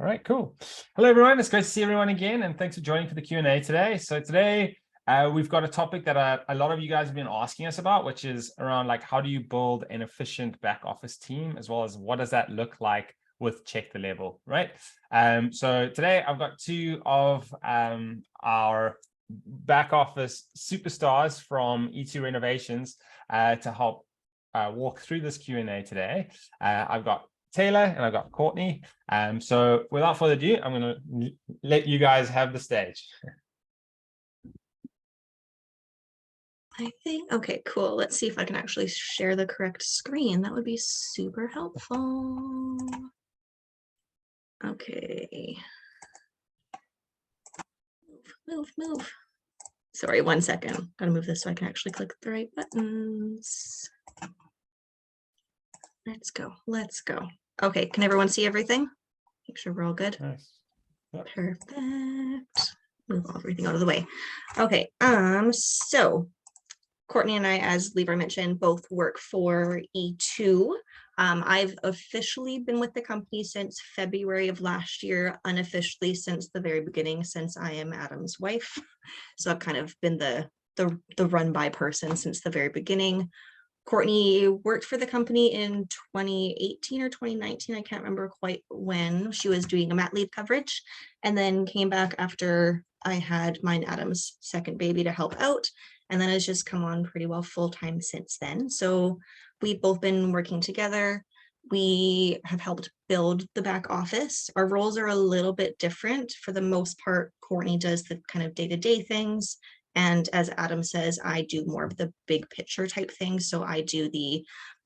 All right, cool. Hello, everyone. It's great to see everyone again, and thanks for joining for the Q&A today. So today we've got a topic that a lot of you guys have been asking us about, which is around like how do you build an efficient back office team, as well as what does that look like with Check the Level, right? So today I've got two of our back office superstars from E2 Renovations to help walk through this Q&A today. I've got Taylor and I've got Courtney. So without further ado, I'm going to let you guys have the stage. I think, okay, cool. Let's see if I can actually share the correct screen. That would be super helpful. Okay. Move. Sorry, 1 second. Gotta move this so I can actually click the right buttons. Let's go. Okay, can everyone see everything? Make sure we're all good. Nice. Yep. Perfect. Move everything out of the way. Okay, so Courtney and I, as Levi mentioned, both work for E2. I've officially been with the company since February of last year, unofficially since the very beginning, since I am Adam's wife. So I've kind of been the run-by person since the very beginning. Courtney worked for the company in 2018 or 2019. I can't remember quite when. She was doing a mat leave coverage and then came back after I had mine Adam's second baby to help out. And then has just come on pretty well full-time since then. So we've both been working together. We have helped build the back office. Our roles are a little bit different. For the most part, Courtney does the kind of day-to-day things. And as Adam says, I do more of the big picture type things. So I do the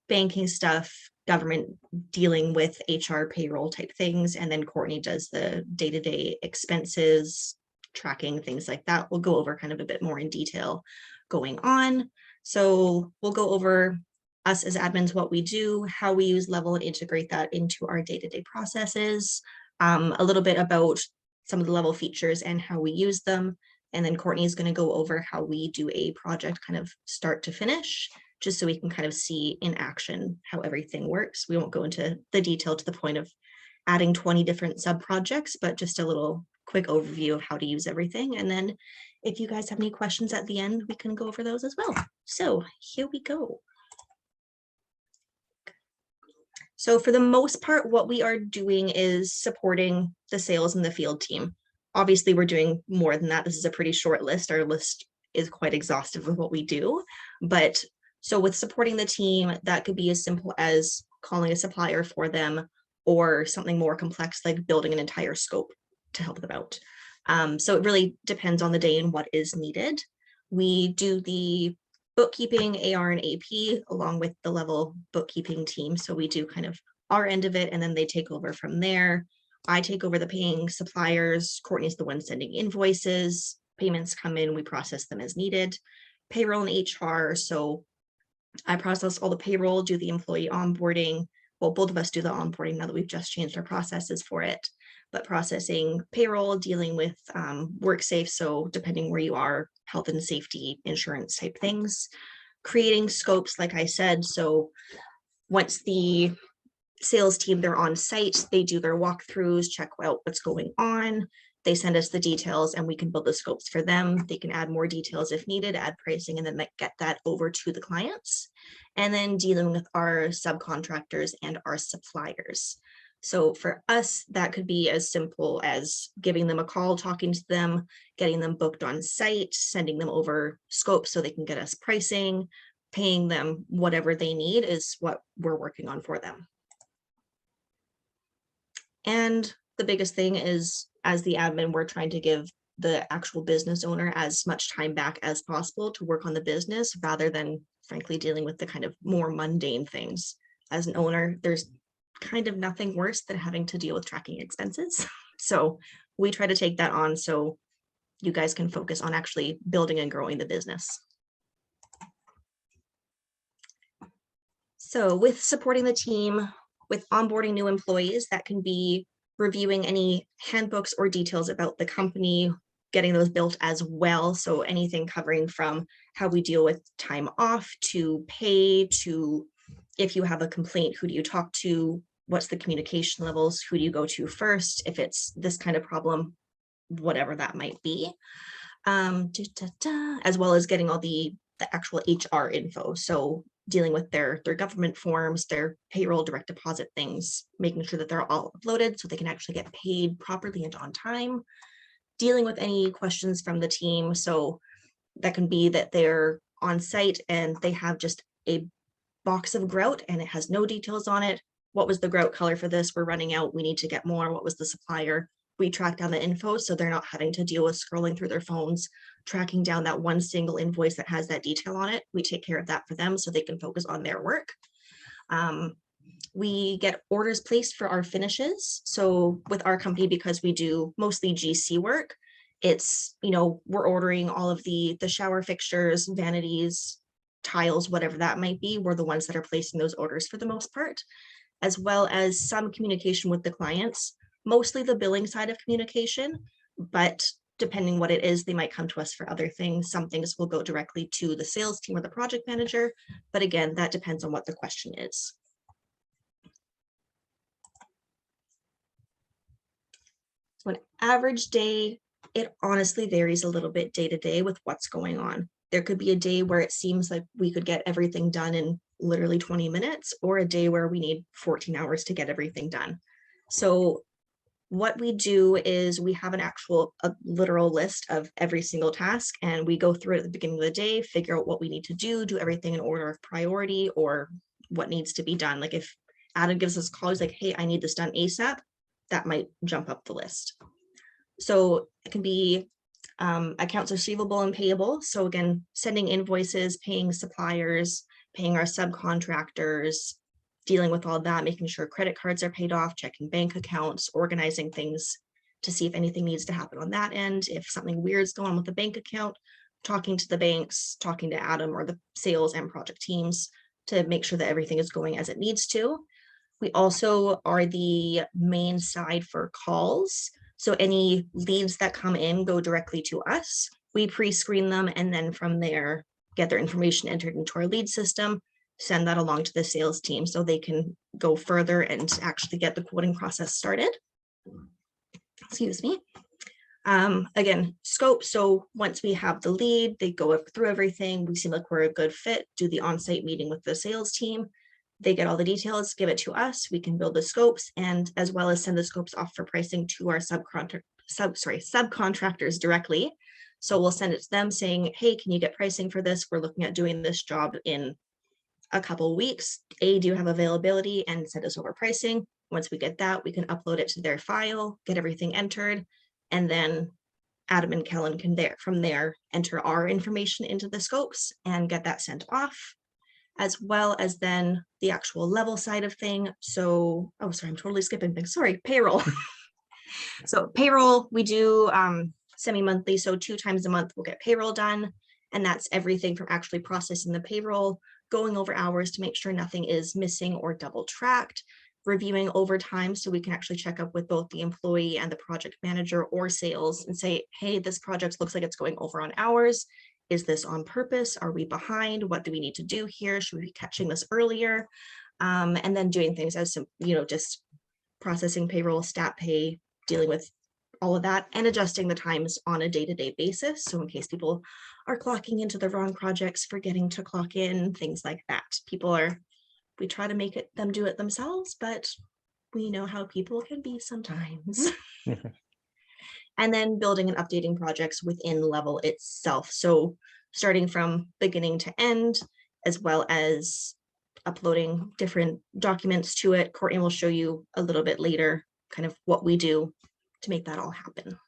banking stuff, government dealing with HR payroll type things. And then Courtney does the day-to-day expenses, tracking, things like that. We'll go over kind of a bit more in detail going on. So we'll go over us as admins, what we do, how we use Level and integrate that into our day-to-day processes, a little bit about some of the Level features and how we use them. And then Courtney is going to go over how we do a project kind of start to finish, just so we can kind of see in action how everything works. We won't go into the detail to the point of adding 20 different sub-projects, but just a little quick overview of how to use everything. And then if you guys have any questions at the end, we can go over those as well. So here we go. So for the most part, what we are doing is supporting the sales and the field team. Obviously, we're doing more than that. This is a pretty short list. Our list is quite exhaustive of what we do. But so with supporting the team, that could be as simple as calling a supplier for them, or something more complex like building an entire scope to help them out. So it really depends on the day and what is needed. We do the bookkeeping, AR and AP, along with the Level bookkeeping team. So we do kind of our end of it, and then they take over from there. I take over the paying suppliers. Courtney's the one sending invoices. Payments come in, we process them as needed. Payroll and HR. So I process all the payroll, do the employee onboarding. Well, both of us do the onboarding now that we've just changed our processes for it. But processing payroll, dealing with WorkSafe. So depending where you are, health and safety, insurance type things. Creating scopes, like I said. So once the sales team, they're on site, they do their walkthroughs, check out what's going on, they send us the details and we can build the scopes for them. They can add more details if needed, add pricing, and then get that over to the clients. And then dealing with our subcontractors and our suppliers. So for us, that could be as simple as giving them a call, talking to them, getting them booked on site, sending them over scopes so they can get us pricing, paying them whatever they need is what we're working on for them. And the biggest thing is, as the admin, we're trying to give the actual business owner as much time back as possible to work on the business, rather than, frankly, dealing with the kind of more mundane things. As an owner, there's kind of nothing worse than having to deal with tracking expenses. So we try to take that on so you guys can focus on actually building and growing the business. So with supporting the team, with onboarding new employees, that can be reviewing any handbooks or details about the company, getting those built as well. So anything covering from how we deal with time off, to pay, to if you have a complaint, who do you talk to, what's the communication levels, who do you go to first if it's this kind of problem, whatever that might be. As well as getting all the actual HR info. So dealing with their government forms, their payroll, direct deposit things, making sure that they're all uploaded so they can actually get paid properly and on time. Dealing with any questions from the team. So that can be that they're on site and they have just a box of grout and it has no details on it. What was the grout color for this? We're running out. We need to get more. What was the supplier? We track down the info so they're not having to deal with scrolling through their phones, tracking down that one single invoice that has that detail on it. We take care of that for them so they can focus on their work. We get orders placed for our finishes. So with our company, because we do mostly GC work, it's, we're ordering all of the shower fixtures, vanities, tiles, whatever that might be. We're the ones that are placing those orders for the most part, as well as some communication with the clients, mostly the billing side of communication, but depending what it is, they might come to us for other things. Some things will go directly to the sales team or the project manager, but again, that depends on what the question is. So an average day, it honestly varies a little bit day to day with what's going on. There could be a day where it seems like we could get everything done in literally 20 minutes, or a day where we need 14 hours to get everything done. So what we do is we have a literal list of every single task, and we go through it at the beginning of the day, figure out what we need to do everything in order of priority or what needs to be done. Like if Adam gives us a call, he's like, hey, I need this done ASAP, that might jump up the list. So it can be accounts receivable and payable. So again, sending invoices, paying suppliers, paying our subcontractors, dealing with all that, making sure credit cards are paid off, checking bank accounts, organizing things to see if anything needs to happen on that end. If something weird's going on with the bank account, talking to the banks, talking to Adam or the sales and project teams to make sure that everything is going as it needs to. We also are the main side for calls. So any leads that come in go directly to us. We pre-screen them and then from there get their information entered into our lead system, send that along to the sales team so they can go further and actually get the quoting process started. Excuse me. Again, scope. So once we have the lead, they go through everything. We seem like we're a good fit, do the on-site meeting with the sales team. They get all the details, give it to us. We can build the scopes and as well as send the scopes off for pricing to our subcontractors directly. So we'll send it to them saying, hey, can you get pricing for this? We're looking at doing this job in a couple of weeks. Do you have availability? And send us over pricing. Once we get that, we can upload it to their file, get everything entered, and then Adam and Kellen can from there enter our information into the scopes and get that sent off, as well as then the actual level side of thing. So, oh, sorry, I'm totally skipping things. Sorry, payroll. So payroll, we do semi-monthly. So 2 times a month we'll get payroll done. And that's everything from actually processing the payroll, going over hours to make sure nothing is missing or double tracked, reviewing overtime so we can actually check up with both the employee and the project manager or sales and say, hey, this project looks like it's going over on hours. Is this on purpose? Are we behind? What do we need to do here? Should we be catching this earlier? And then doing things as, just processing payroll, stat pay, dealing with all of that and adjusting the times on a day-to-day basis. So in case people are clocking into the wrong projects, forgetting to clock in, things like that. We try to make them do it themselves, but we know how people can be sometimes. And then building and updating projects within level itself. So starting from beginning to end, as well as uploading different documents to it. Courtney will show you a little bit later kind of what we do to make that all happen.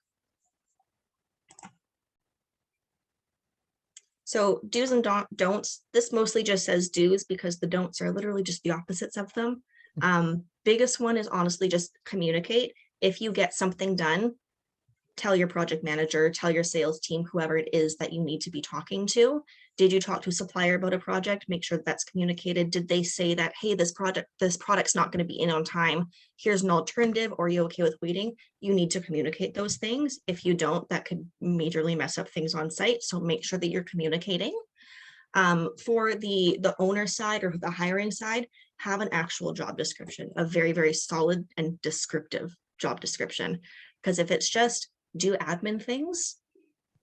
So do's and don'ts, this mostly just says do's because the don'ts are literally just the opposites of them. Biggest one is honestly just communicate. If you get something done, tell your project manager, tell your sales team, whoever it is that you need to be talking to. Did you talk to a supplier about a project? Make sure that's communicated. Did they say that, hey, this product's not going to be in on time. Here's an alternative. Or are you okay with waiting? You need to communicate those things. If you don't, that could majorly mess up things on site. So make sure that you're communicating. For the owner side or the hiring side, have an actual job description, a very, very solid and descriptive job description. Because if it's just do admin things,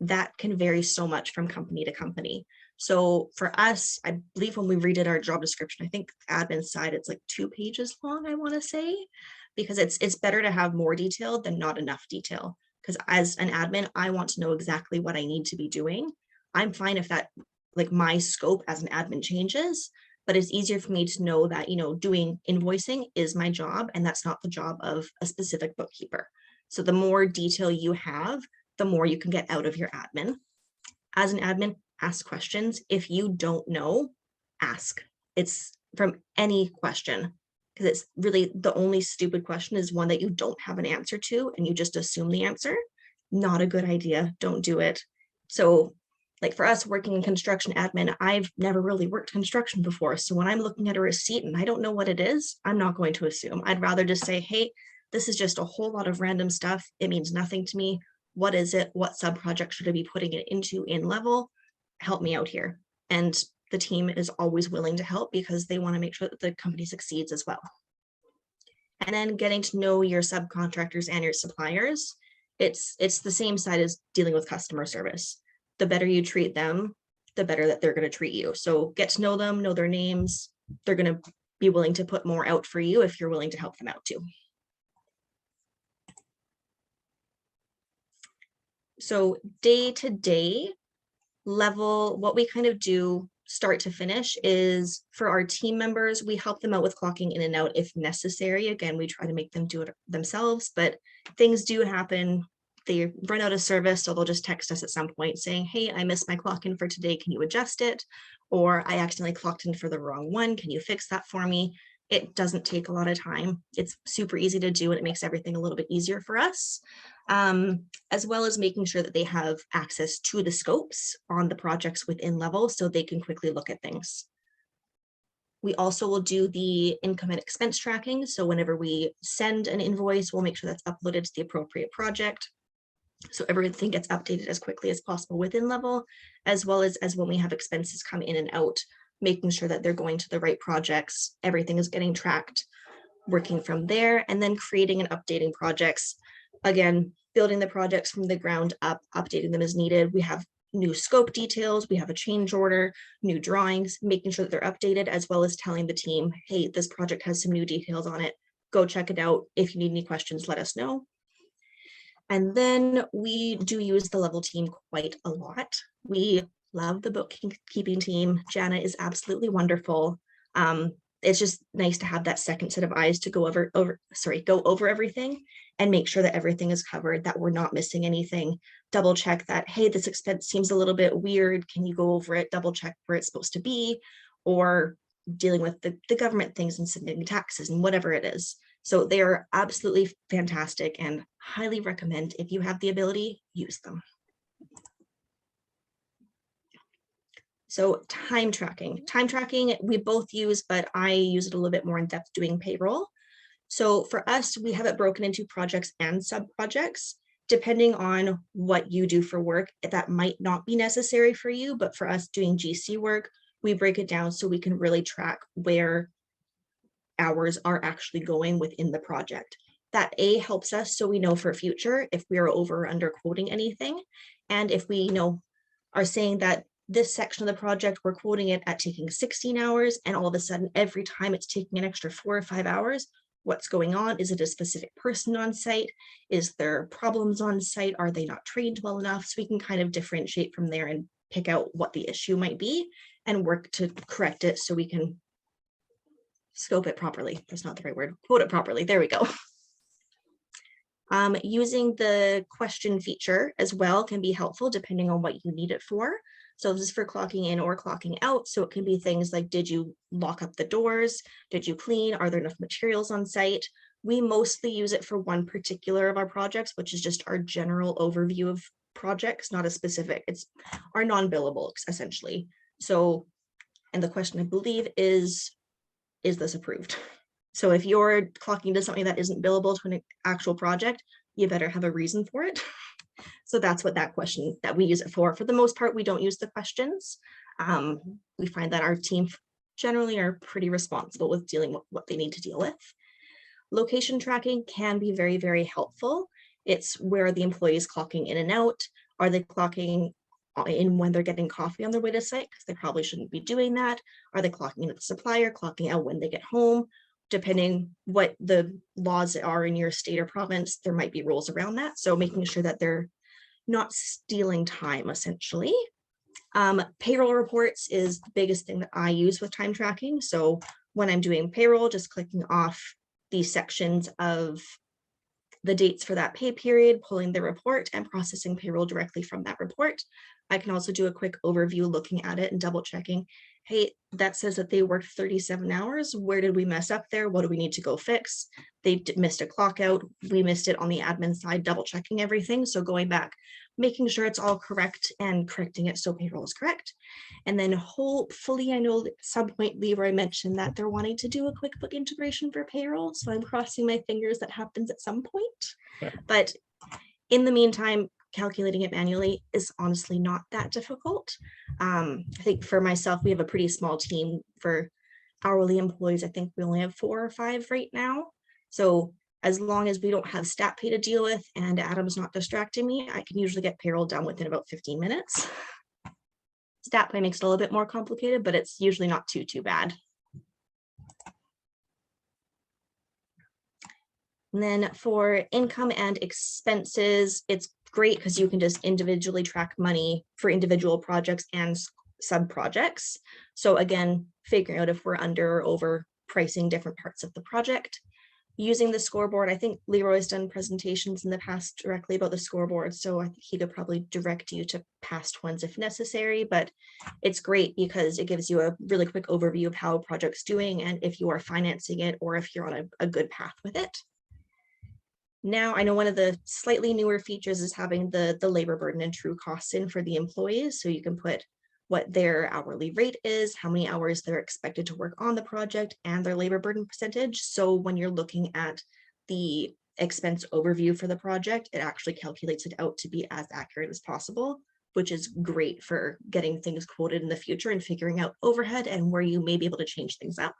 that can vary so much from company to company. So for us, I believe when we redid our job description, I think admin side, it's like 2 pages long, I want to say, because it's better to have more detail than not enough detail. Because as an admin, I want to know exactly what I need to be doing. I'm fine if that, like my scope as an admin changes, but it's easier for me to know that, doing invoicing is my job and that's not the job of a specific bookkeeper. So the more detail you have, the more you can get out of your admin. As an admin, ask questions. If you don't know, ask. It's from any question, because it's really the only stupid question is one that you don't have an answer to and you just assume the answer. Not a good idea. Don't do it. So like for us working in construction admin, I've never really worked construction before. So when I'm looking at a receipt and I don't know what it is, I'm not going to assume. I'd rather just say, hey, this is just a whole lot of random stuff. It means nothing to me. What is it? What sub-project should I be putting it into in level? Help me out here. And the team is always willing to help because they want to make sure that the company succeeds as well. And then getting to know your subcontractors and your suppliers. It's the same side as dealing with customer service. The better you treat them, the better that they're going to treat you. So get to know them, know their names. They're going to be willing to put more out for you if you're willing to help them out too. So day to day level, what we kind of do start to finish is for our team members, we help them out with clocking in and out if necessary. Again, we try to make them do it themselves, but things do happen. They run out of service, so they'll just text us at some point saying, hey, I missed my clock in for today. Can you adjust it? Or I accidentally clocked in for the wrong one. Can you fix that for me? It doesn't take a lot of time. It's super easy to do and it makes everything a little bit easier for us. As well as making sure that they have access to the scopes on the projects within level so they can quickly look at things. We also will do the income and expense tracking. So whenever we send an invoice, we'll make sure that's uploaded to the appropriate project. So everything gets updated as quickly as possible within level, as well as when we have expenses come in and out, making sure that they're going to the right projects, everything is getting tracked, working from there, and then creating and updating projects. Again, building the projects from the ground up, updating them as needed. We have new scope details, we have a change order, new drawings, making sure that they're updated, as well as telling the team, hey, this project has some new details on it. Go check it out. If you need any questions, let us know. And then we do use the level team quite a lot. We love the bookkeeping team. Jana is absolutely wonderful. It's just nice to have that second set of eyes to go over everything and make sure that everything is covered, that we're not missing anything. Double check that, hey, this expense seems a little bit weird. Can you go over it? Double check where it's supposed to be, or dealing with the government things and submitting taxes and whatever it is. So they are absolutely fantastic and highly recommend, if you have the ability, use them. So time tracking we both use, but I use it a little bit more in depth doing payroll. So for us, we have it broken into projects and sub-projects. Depending on what you do for work, that might not be necessary for you, but for us doing GC work, we break it down so we can really track where hours are actually going within the project. That helps us so we know for future if we are over or under quoting anything. And if we are saying that this section of the project, we're quoting it at taking 16 hours, and all of a sudden, every time it's taking an extra 4 or 5 hours, what's going on? Is it a specific person on site? Is there problems on site? Are they not trained well enough? So we can kind of differentiate from there and pick out what the issue might be and work to correct it so we can scope it properly. That's not the right word. Quote it properly. There we go. Using the question feature as well can be helpful depending on what you need it for. So this is for clocking in or clocking out. So it can be things like, did you lock up the doors? Did you clean? Are there enough materials on site? We mostly use it for one particular of our projects, which is just our general overview of projects, not a specific. It's our non-billable essentially. So, and the question I believe is this approved? So if you're clocking to something that isn't billable to an actual project, you better have a reason for it. So that's what that question that we use it for. For the most part, we don't use the questions. We find that our team generally are pretty responsible with dealing with what they need to deal with. Location tracking can be very, very helpful. It's where the employees clocking in and out. Are they clocking in when they're getting coffee on their way to site? Because they probably shouldn't be doing that. Are they clocking in at the supplier, clocking out when they get home? Depending what the laws are in your state or province, there might be rules around that. So making sure that they're not stealing time, essentially. Payroll reports is the biggest thing that I use with time tracking. So when I'm doing payroll, just clicking off these sections of the dates for that pay period, pulling the report and processing payroll directly from that report. I can also do a quick overview looking at it and double checking, hey, that says that they worked 37 hours. Where did we mess up there? What do we need to go fix? They missed a clock out. We missed it on the admin side, double checking everything. So going back, making sure it's all correct and correcting it so payroll is correct. And then hopefully, I know at some point Leroy mentioned that they're wanting to do a QuickBook integration for payroll. So I'm crossing my fingers that happens at some point. Yeah. But in the meantime, calculating it manually is honestly not that difficult. I think for myself, we have a pretty small team for hourly employees. I think we only have 4 or 5 right now. So as long as we don't have stat pay to deal with and Adam's not distracting me, I can usually get payroll done within about 15 minutes. Stat pay makes it a little bit more complicated, but it's usually not too bad. And then for income and expenses, it's great because you can just individually track money for individual projects and sub projects. So again, figuring out if we're under or over pricing different parts of the project. Using the scoreboard, I think Leroy's done presentations in the past directly about the scoreboard, so I think he could probably direct you to past ones if necessary, but it's great because it gives you a really quick overview of how a project's doing and if you are financing it or if you're on a good path with it. Now, I know one of the slightly newer features is having the labor burden and true costs in for the employees, so you can put what their hourly rate is, how many hours they're expected to work on the project, and their labor burden percentage. So when you're looking at the expense overview for the project, it actually calculates it out to be as accurate as possible, which is great for getting things quoted in the future and figuring out overhead and where you may be able to change things up.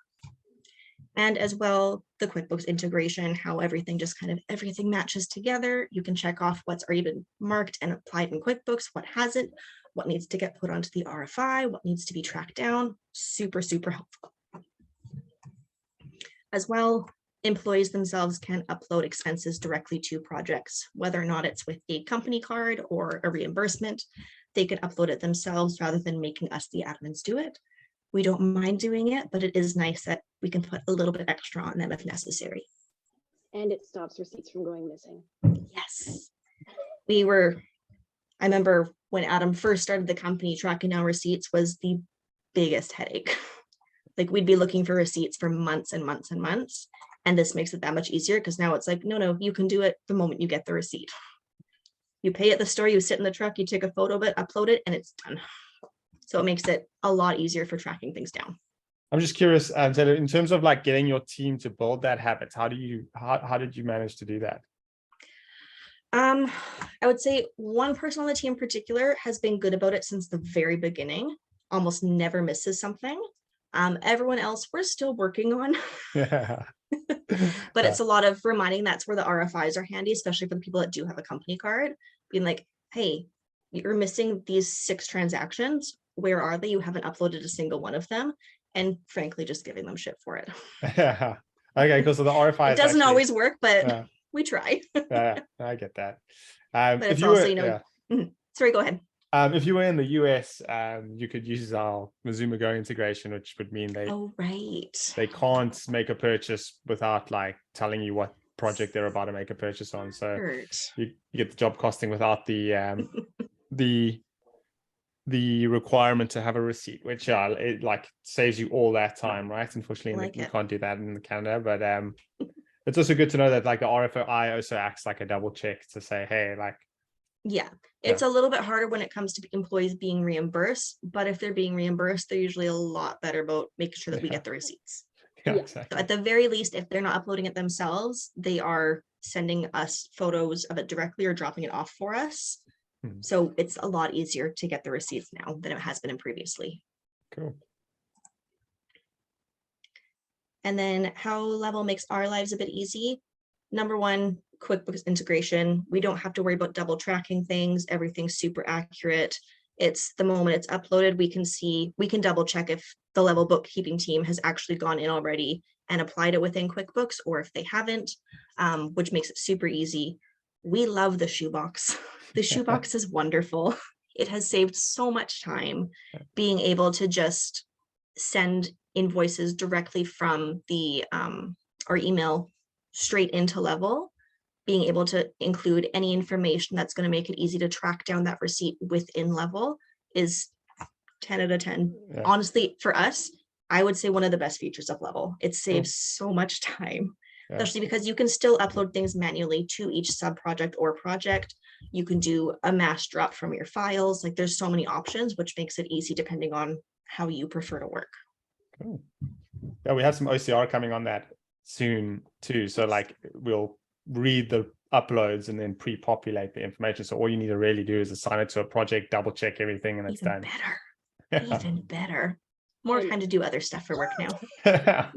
And as well, the QuickBooks integration, how everything just kind of everything matches together. You can check off what's already been marked and applied in QuickBooks, what hasn't, what needs to get put onto the RFI, what needs to be tracked down. Super, super helpful. As well, employees themselves can upload expenses directly to projects, whether or not it's with a company card or a reimbursement. They can upload it themselves rather than making us, the admins, do it. We don't mind doing it, but it is nice that we can put a little bit extra on them if necessary. And it stops receipts from going missing. Yes. I remember when Adam first started the company, tracking down receipts was the biggest headache. Like we'd be looking for receipts for months and months and months. And this makes it that much easier because now it's like, no, you can do it the moment you get the receipt. You pay at the store, you sit in the truck, you take a photo of it, upload it, and it's done. So it makes it a lot easier for tracking things down. I'm just curious, Taylor, in terms of like getting your team to build that habit, how did you manage to do that? I would say one person on the team in particular has been good about it since the very beginning, almost never misses something. Everyone else we're still working on. Yeah. But it's a lot of reminding. That's where the RFIs are handy, especially for the people that do have a company card, being like, hey, you're missing these 6 transactions. Where are they? You haven't uploaded a single one of them. And frankly, just giving them shit for it. Yeah. Okay, because of the RFI. It doesn't always work, but we try. Yeah, I get that. But it's also, sorry, go ahead. If you were in the US, you could use our Mazuma Go integration, which would mean they can't make a purchase without like telling you what project they're about to make a purchase on. So you get the job costing without the requirement to have a receipt, which it like saves you all that time, right? Unfortunately, you can't do that in Canada, but it's also good to know that like the RFI also acts like a double check to say, hey, like. Yeah, it's a little bit harder when it comes to employees being reimbursed, but if they're being reimbursed, they're usually a lot better about making sure that we get the receipts. Yeah, exactly. So at the very least, if they're not uploading it themselves, they are sending us photos of it directly or dropping it off for us. So it's a lot easier to get the receipts now than it has been previously. Cool. And then how Level makes our lives a bit easy. Number one, QuickBooks integration. We don't have to worry about double tracking things. Everything's super accurate. It's the moment it's uploaded, we can double check if the Level bookkeeping team has actually gone in already and applied it within QuickBooks, or if they haven't, which makes it super easy. We love the shoebox. The shoebox is wonderful. It has saved so much time being able to just send invoices directly from the our email straight into Level, being able to include any information that's going to make it easy to track down that receipt within Level is 10 out of 10. Yeah. Honestly, for us, I would say one of the best features of Level. It saves so much time, especially because you can still upload things manually to each sub project or project. You can do a mass drop from your files. Like, there's so many options, which makes it easy depending on how you prefer to work. Cool. Yeah, we have some OCR coming on that soon too. So like we'll read the uploads and then pre-populate the information. So all you need to really do is assign it to a project, double check everything, and it's Even done. better. Even better. More time to do other stuff for work now.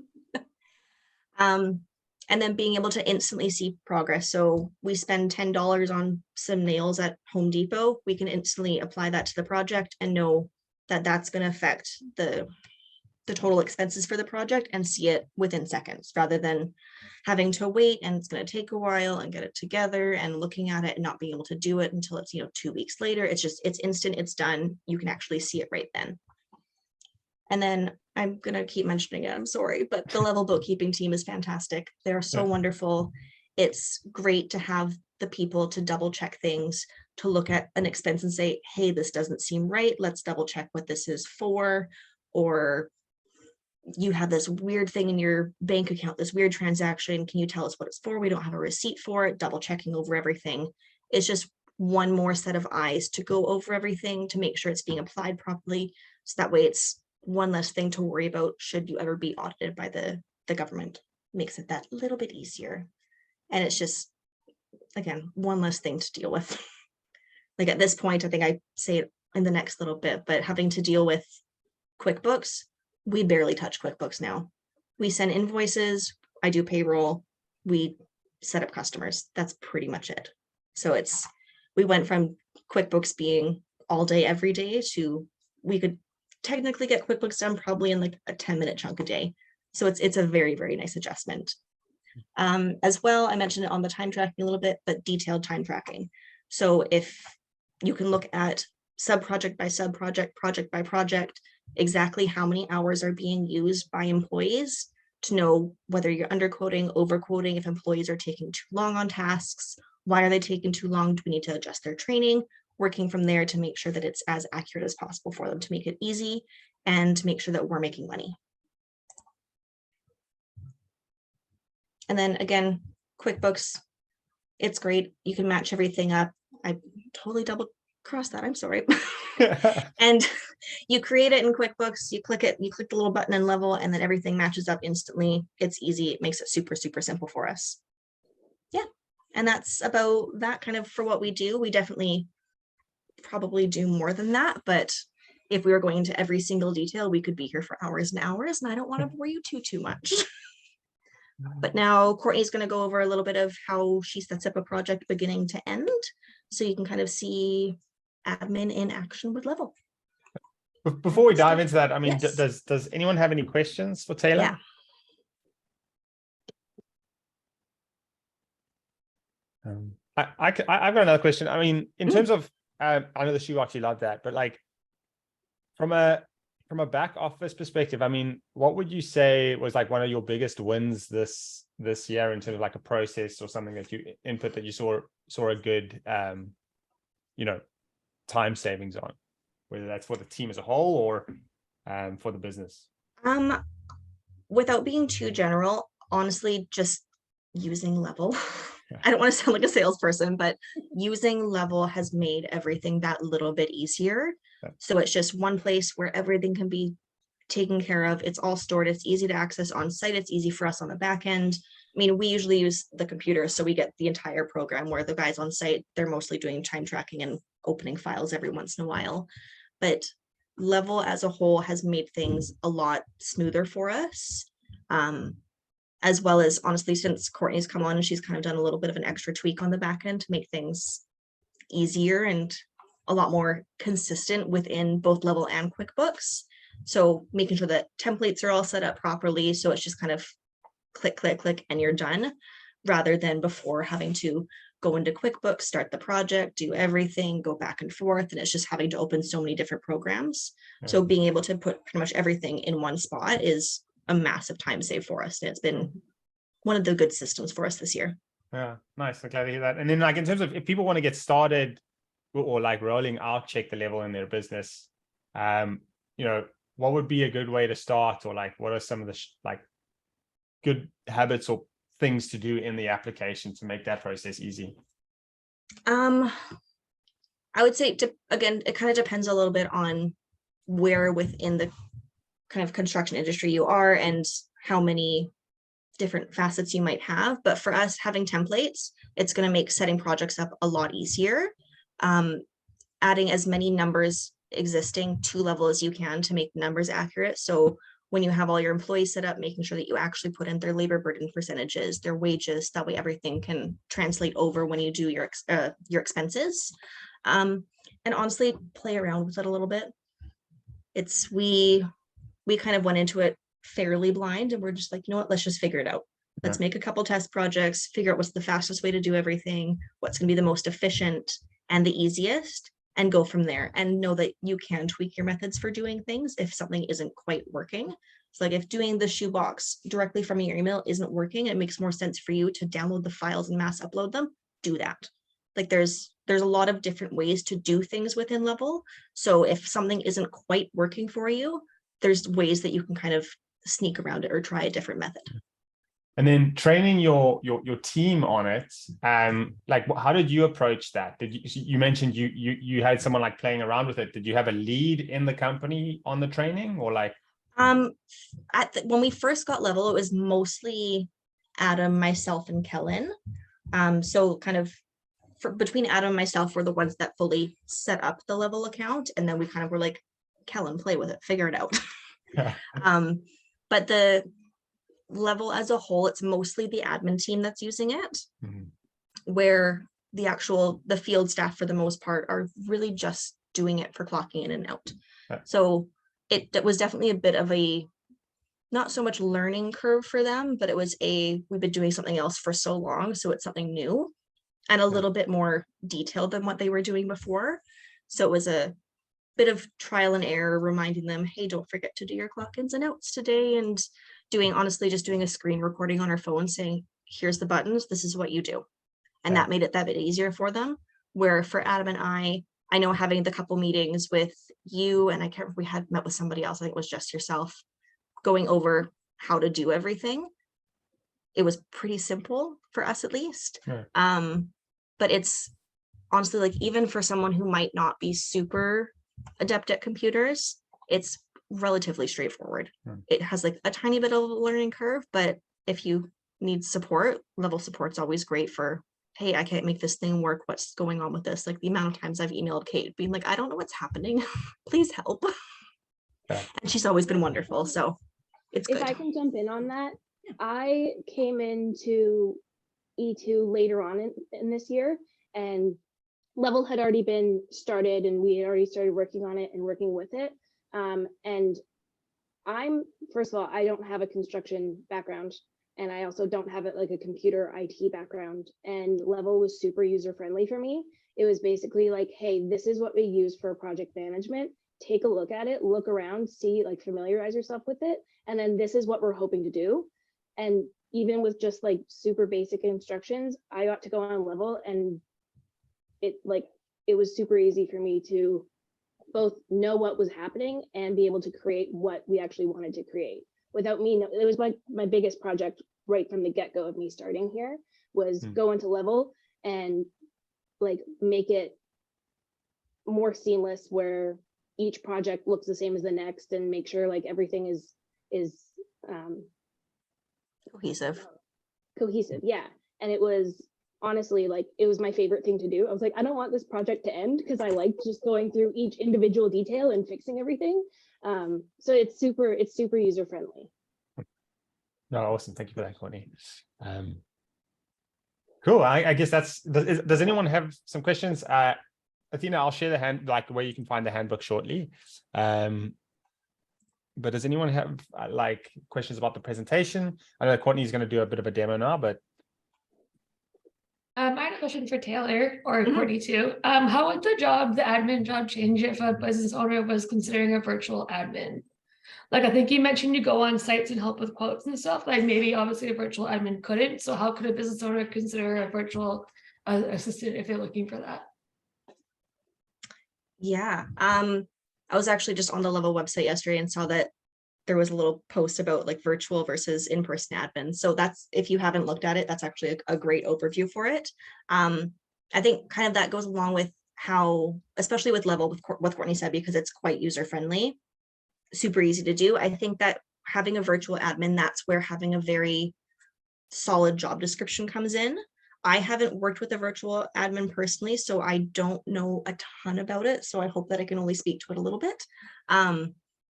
And then being able to instantly see progress. So we spend $10 on some nails at Home Depot. We can instantly apply that to the project and know that that's going to affect the total expenses for the project and see it within seconds, rather than having to wait and it's going to take a while and get it together and looking at it and not being able to do it until it's 2 weeks later. It's instant, it's done. You can actually see it right then. And then I'm going to keep mentioning it, I'm sorry, but the Level bookkeeping team is fantastic. They're so wonderful. It's great to have the people to double check things, to look at an expense and say, hey, this doesn't seem right. Let's double check what this is for. Or you have this weird thing in your bank account, this weird transaction. Can you tell us what it's for? We don't have a receipt for it. Double checking over everything. It's just one more set of eyes to go over everything to make sure it's being applied properly. So that way it's one less thing to worry about should you ever be audited by the government. Makes it that little bit easier. And it's just, again, one less thing to deal with. Like at this point, I think I say it in the next little bit, but having to deal with QuickBooks, we barely touch QuickBooks now. We send invoices, I do payroll, we set up customers. That's pretty much it. So we went from QuickBooks being all day, every day to we could technically get QuickBooks done probably in like a 10-minute chunk a day. So it's a very, very nice adjustment. As well, I mentioned it on the time tracking a little bit, but detailed time tracking. So if you can look at sub-project by sub-project, project by project, exactly how many hours are being used by employees to know whether you're underquoting, overquoting, if employees are taking too long on tasks, why are they taking too long? Do we need to adjust their training? Working from there to make sure that it's as accurate as possible for them, to make it easy and to make sure that we're making money. And then again, QuickBooks, it's great. You can match everything up. I totally double crossed that, I'm sorry. And you create it in QuickBooks, you click it, you click the little button in Level, and then everything matches up instantly. It's easy. It makes it super, super simple for us. Yeah. And that's about that kind of for what we do. We definitely probably do more than that, but if we were going into every single detail, we could be here for hours and hours, and I don't want to bore you too much. But now Courtney's going to go over a little bit of how she sets up a project beginning to end, so you can kind of see admin in action with Level. Before we dive into that, I mean, Yes. does anyone have any questions for Taylor? Yeah. I've got another question. I mean, in terms of, I know the shoe actually loved that, but like from a back office perspective, I mean, what would you say was like one of your biggest wins this year in terms of like a process or something that you input that you saw a good, time savings on, whether that's for the team as a whole or for the business? Without being too general, honestly, just using Level. I don't want to sound like a salesperson, but using Level has made everything that little bit easier. So it's just one place where everything can be taken care of. It's all stored. It's easy to access on site. It's easy for us on the back end. I mean, we usually use the computer, so we get the entire program, where the guys on site, they're mostly doing time tracking and opening files every once in a while. But Level as a whole has made things a lot smoother for us. As well as, honestly, since Courtney's come on and she's kind of done a little bit of an extra tweak on the back end to make things easier and a lot more consistent within both Level and QuickBooks. So making sure that templates are all set up properly, so it's just kind of click, click, click, and you're done, rather than before having to go into QuickBooks, start the project, do everything, go back and forth, and it's just having to open so many different programs. Yeah. So being able to put pretty much everything in one spot is a massive time save for us. And it's been one of the good systems for us this year. Yeah, nice. I'm glad to hear that. And then like in terms of if people want to get started or like rolling out Check the Level in their business, you know, what would be a good way to start, or like what are some of the like good habits or things to do in the application to make that process easy? I would say, again, it kind of depends a little bit on where within the kind of construction industry you are and how many different facets you might have. But for us, having templates, it's going to make setting projects up a lot easier. Adding as many numbers existing to Level as you can to make numbers accurate. So when you have all your employees set up, making sure that you actually put in their labor burden percentages, their wages, that way everything can translate over when you do your expenses. And honestly, play around with it a little bit. We kind of went into it fairly blind, and we're just like, you know what, let's just figure it out. Let's make a couple test projects, figure out what's the fastest way to do everything, what's going to be the most efficient and the easiest, and go from there. And know that you can tweak your methods for doing things if something isn't quite working. So like if doing the shoebox directly from your email isn't working, it makes more sense for you to download the files and mass upload them, do that. Like there's a lot of different ways to do things within Level. So if something isn't quite working for you, there's ways that you can kind of sneak around it or try a different method. And then training your team on it, like how did you approach that? You mentioned you had someone like playing around with it. Did you have a lead in the company on the training, or like? When we first got Level, it was mostly Adam, myself, and Kellen. So kind of between Adam and myself, we're the ones that fully set up the Level account, and then we kind of were like, Kellen, play with it, figure it out. But the Level as a whole, it's mostly the admin team that's using it, where the field staff for the most part are really just doing it for clocking in and out. So it was definitely a bit of a, not so much learning curve for them, but it was we've been doing something else for so long, so it's something new and a little bit more detailed than what they were doing before. So it was a bit of trial and error, reminding them, hey, don't forget to do your clock ins and outs today, and honestly just doing a screen recording on our phone saying, here's the buttons, this is what you do. And that made it that bit easier for them. Where for Adam and I know having the couple meetings with you, and I can't remember, we had met with somebody else, I think it was just yourself, going over how to do everything. It was pretty simple for us, at least. But it's honestly, like, even for someone who might not be super adept at computers, it's relatively straightforward. It has like a tiny bit of a learning curve, but if you need support, Level support's always great for, hey, I can't make this thing work, what's going on with this? Like the amount of times I've emailed Kate being like, I don't know what's happening, please help. And she's always been wonderful, so it's good. If I can jump in on that, I came into E2 later on in this year, and Level had already been started, and we had already started working on it and working with it. And first of all, I don't have a construction background, and I also don't have like a computer IT background, and Level was super user friendly for me. It was basically like, hey, this is what we use for project management. Take a look at it, look around, see, like familiarize yourself with it. And then this is what we're hoping to do. And even with just like super basic instructions, I got to go on Level, and it was super easy for me to both know what was happening and be able to create what we actually wanted to create without me. It was my biggest project right from the get-go of me starting here was go into Level and like make it more seamless, where each project looks the same as the next, and make sure like everything is cohesive. Yeah. And it was honestly like, it was my favorite thing to do. I was like, I don't want this project to end, because I like just going through each individual detail and fixing everything. So it's super user friendly. No, awesome. Thank you for that, Courtney. Cool. I guess does anyone have some questions? Athena, I'll share the where you can find the handbook shortly. But does anyone have questions about the presentation? I know Courtney is going to do a bit of a demo now, but I had a question for Taylor or Courtney too. How would the admin job change if a business owner was considering a virtual admin? Like, I think you mentioned you go on sites and help with quotes and stuff. Like, maybe obviously a virtual admin couldn't. So how could a business owner consider a virtual assistant if they're looking for that? Yeah. I was actually just on the Level website yesterday and saw that there was a little post about like virtual versus in-person admin. So that's, if you haven't looked at it, that's actually a great overview for it. I think kind of that goes along with how, especially with Level, with what Courtney said, because it's quite user-friendly, super easy to do. I think that having a virtual admin, that's where having a very solid job description comes in. I haven't worked with a virtual admin personally, so I don't know a ton about it. So I hope that I can only speak to it a little bit.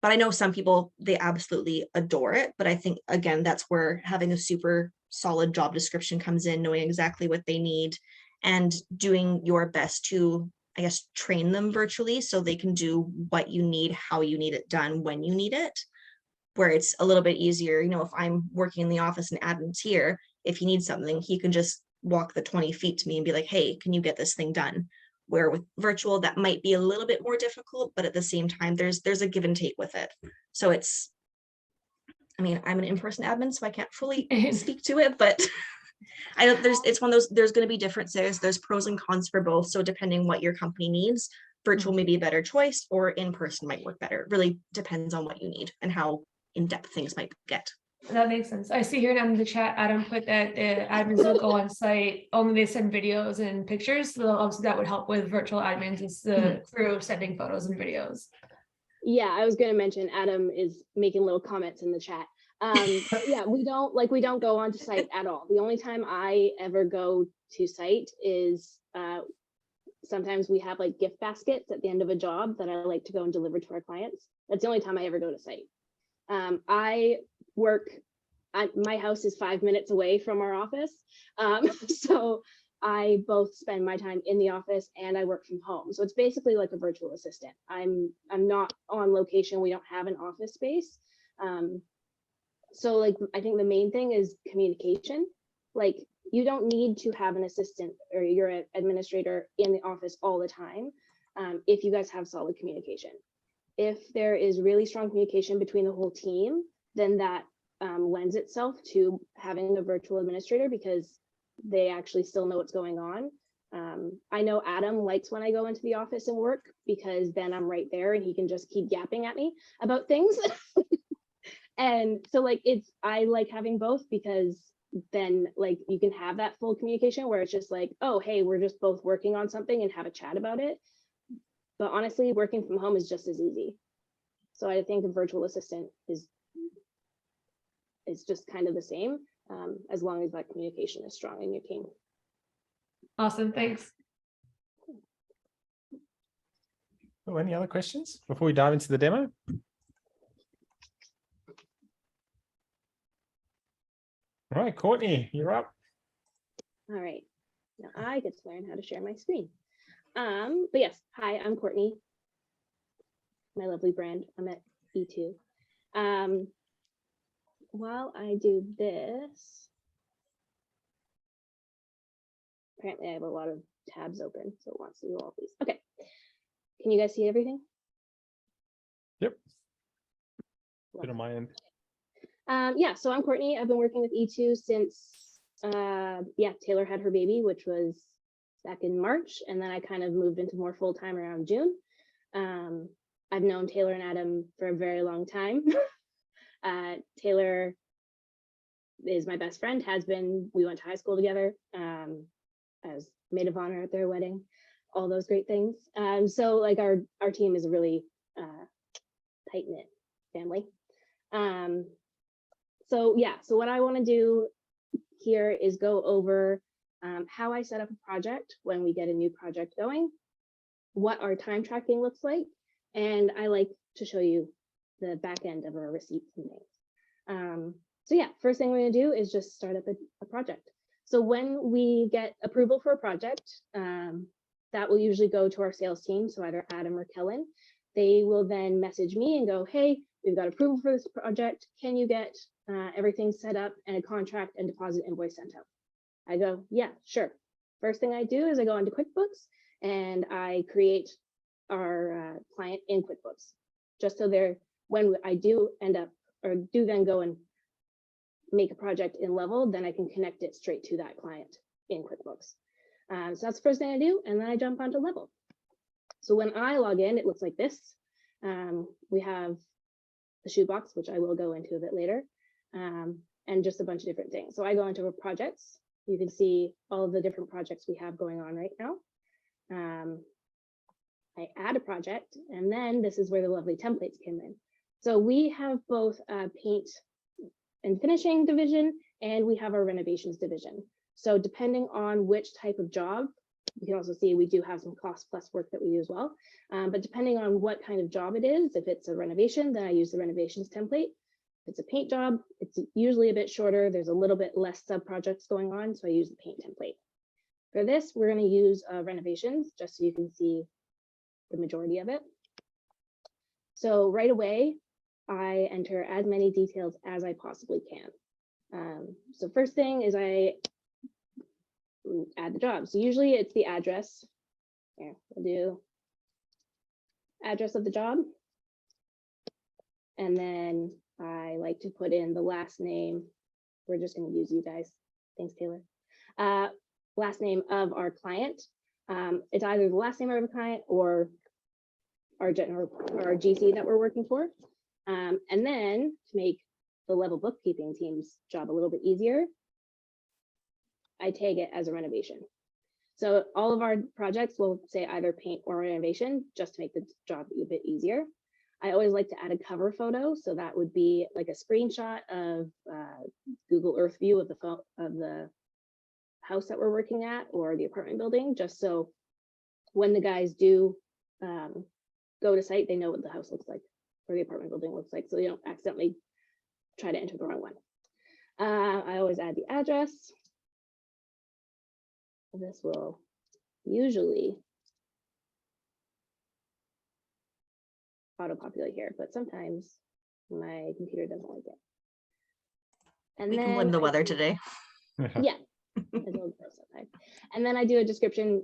But I know some people, they absolutely adore it. But I think, again, that's where having a super solid job description comes in, knowing exactly what they need and doing your best to, I guess, train them virtually so they can do what you need, how you need it done, when you need it, where it's a little bit easier. You know, if I'm working in the office and admin's here, if he needs something, he can just walk the 20 feet to me and be like, hey, can you get this thing done? Where with virtual, that might be a little bit more difficult, but at the same time, there's a give and take with it. So it's, I mean, I'm an in-person admin, so I can't fully speak to it, but I don't, it's one of those, there's going to be differences. There's pros and cons for both. So depending what your company needs, virtual may be a better choice or in-person might work better. It really depends on what you need and how in-depth things might get. That makes sense. I see here down in the chat, Adam put that the admins don't go on site, only they send videos and pictures. So obviously that would help with virtual admins, is the crew sending photos and videos. Yeah, I was going to mention Adam is making little comments in the chat. Yeah, we don't go onto site at all. The only time I ever go to site is sometimes we have like gift baskets at the end of a job that I like to go and deliver to our clients. That's the only time I ever go to site. I work at, my house is 5 minutes away from our office. So I both spend my time in the office and I work from home. So it's basically like a virtual assistant. I'm not on location. We don't have an office space. So like, I think the main thing is communication. Like, you don't need to have an assistant or your administrator in the office all the time if you guys have solid communication. If there is really strong communication between the whole team, then that lends itself to having a virtual administrator because they actually still know what's going on. I know Adam likes when I go into the office and work because then I'm right there and he can just keep yapping at me about things. And so like I like having both because then like you can have that full communication where it's just like, oh, hey, we're just both working on something and have a chat about it. But honestly, working from home is just as easy. So I think a virtual assistant is just kind of the same as long as that communication is strong in your team. Awesome, thanks. Oh, any other questions before we dive into the demo? All right, Courtney, you're up. All right, now I get to learn how to share my screen. But yes, hi, I'm Courtney. My lovely brand, I'm at E2. While I do this, apparently I have a lot of tabs open, so it wants to do all these. Okay, can you guys see everything? Yep. Good on my end. Yeah, so I'm Courtney. I've been working with E2 since, Taylor had her baby, which was back in March, and then I kind of moved into more full-time around June. I've known Taylor and Adam for a very long time. Taylor is my best friend, has been. We went to high school together, as maid of honor at their wedding, all those great things. So like our team is a really tight-knit family. So what I want to do here is go over how I set up a project when we get a new project going, what our time tracking looks like, and I like to show you the back end of our receipts and things. So yeah, first thing we're going to do is just start up a project. So when we get approval for a project, that will usually go to our sales team, so either Adam or Kellen. They will then message me and go, hey, we've got approval for this project. Can you get everything set up and a contract and deposit invoice sent out? I go, yeah, sure. First thing I do is I go into QuickBooks and I create our client in QuickBooks, just so there, when I do end up or do then go and make a project in Level, then I can connect it straight to that client in QuickBooks. So that's the first thing I do, and then I jump onto Level. So when I log in, it looks like this. We have the shoebox, which I will go into a bit later, and just a bunch of different things. So I go into our projects. You can see all of the different projects we have going on right now. I add a project, and then this is where the lovely templates came in. So we have both a paint and finishing division, and we have our renovations division. So depending on which type of job, you can also see we do have some cost plus work that we do as well. But depending on what kind of job it is, if it's a renovation, then I use the renovations template. If it's a paint job, it's usually a bit shorter. There's a little bit less sub projects going on, so I use the paint template. For this, we're going to use renovations, just so you can see the majority of it. So right away, I enter as many details as I possibly can. So first thing is I add the job. So usually it's the address. Here, we'll do address of the job. And then I like to put in the last name. We're just going to use you guys. Thanks, Taylor. Last name of our client. It's either the last name of our client or our GC that we're working for. And then to make the Level bookkeeping team's job a little bit easier, I tag it as a renovation. So all of our projects will say either paint or renovation, just to make the job a bit easier. I always like to add a cover photo. So that would be like a screenshot of Google Earth view of the house that we're working at or the apartment building, just so when the guys do go to site, they know what the house looks like or the apartment building looks like, so they don't accidentally try to enter the wrong one. I always add the address. This will usually auto-populate here, but sometimes my computer doesn't like it. And We then can blame the weather today. Yeah. And then I do a description.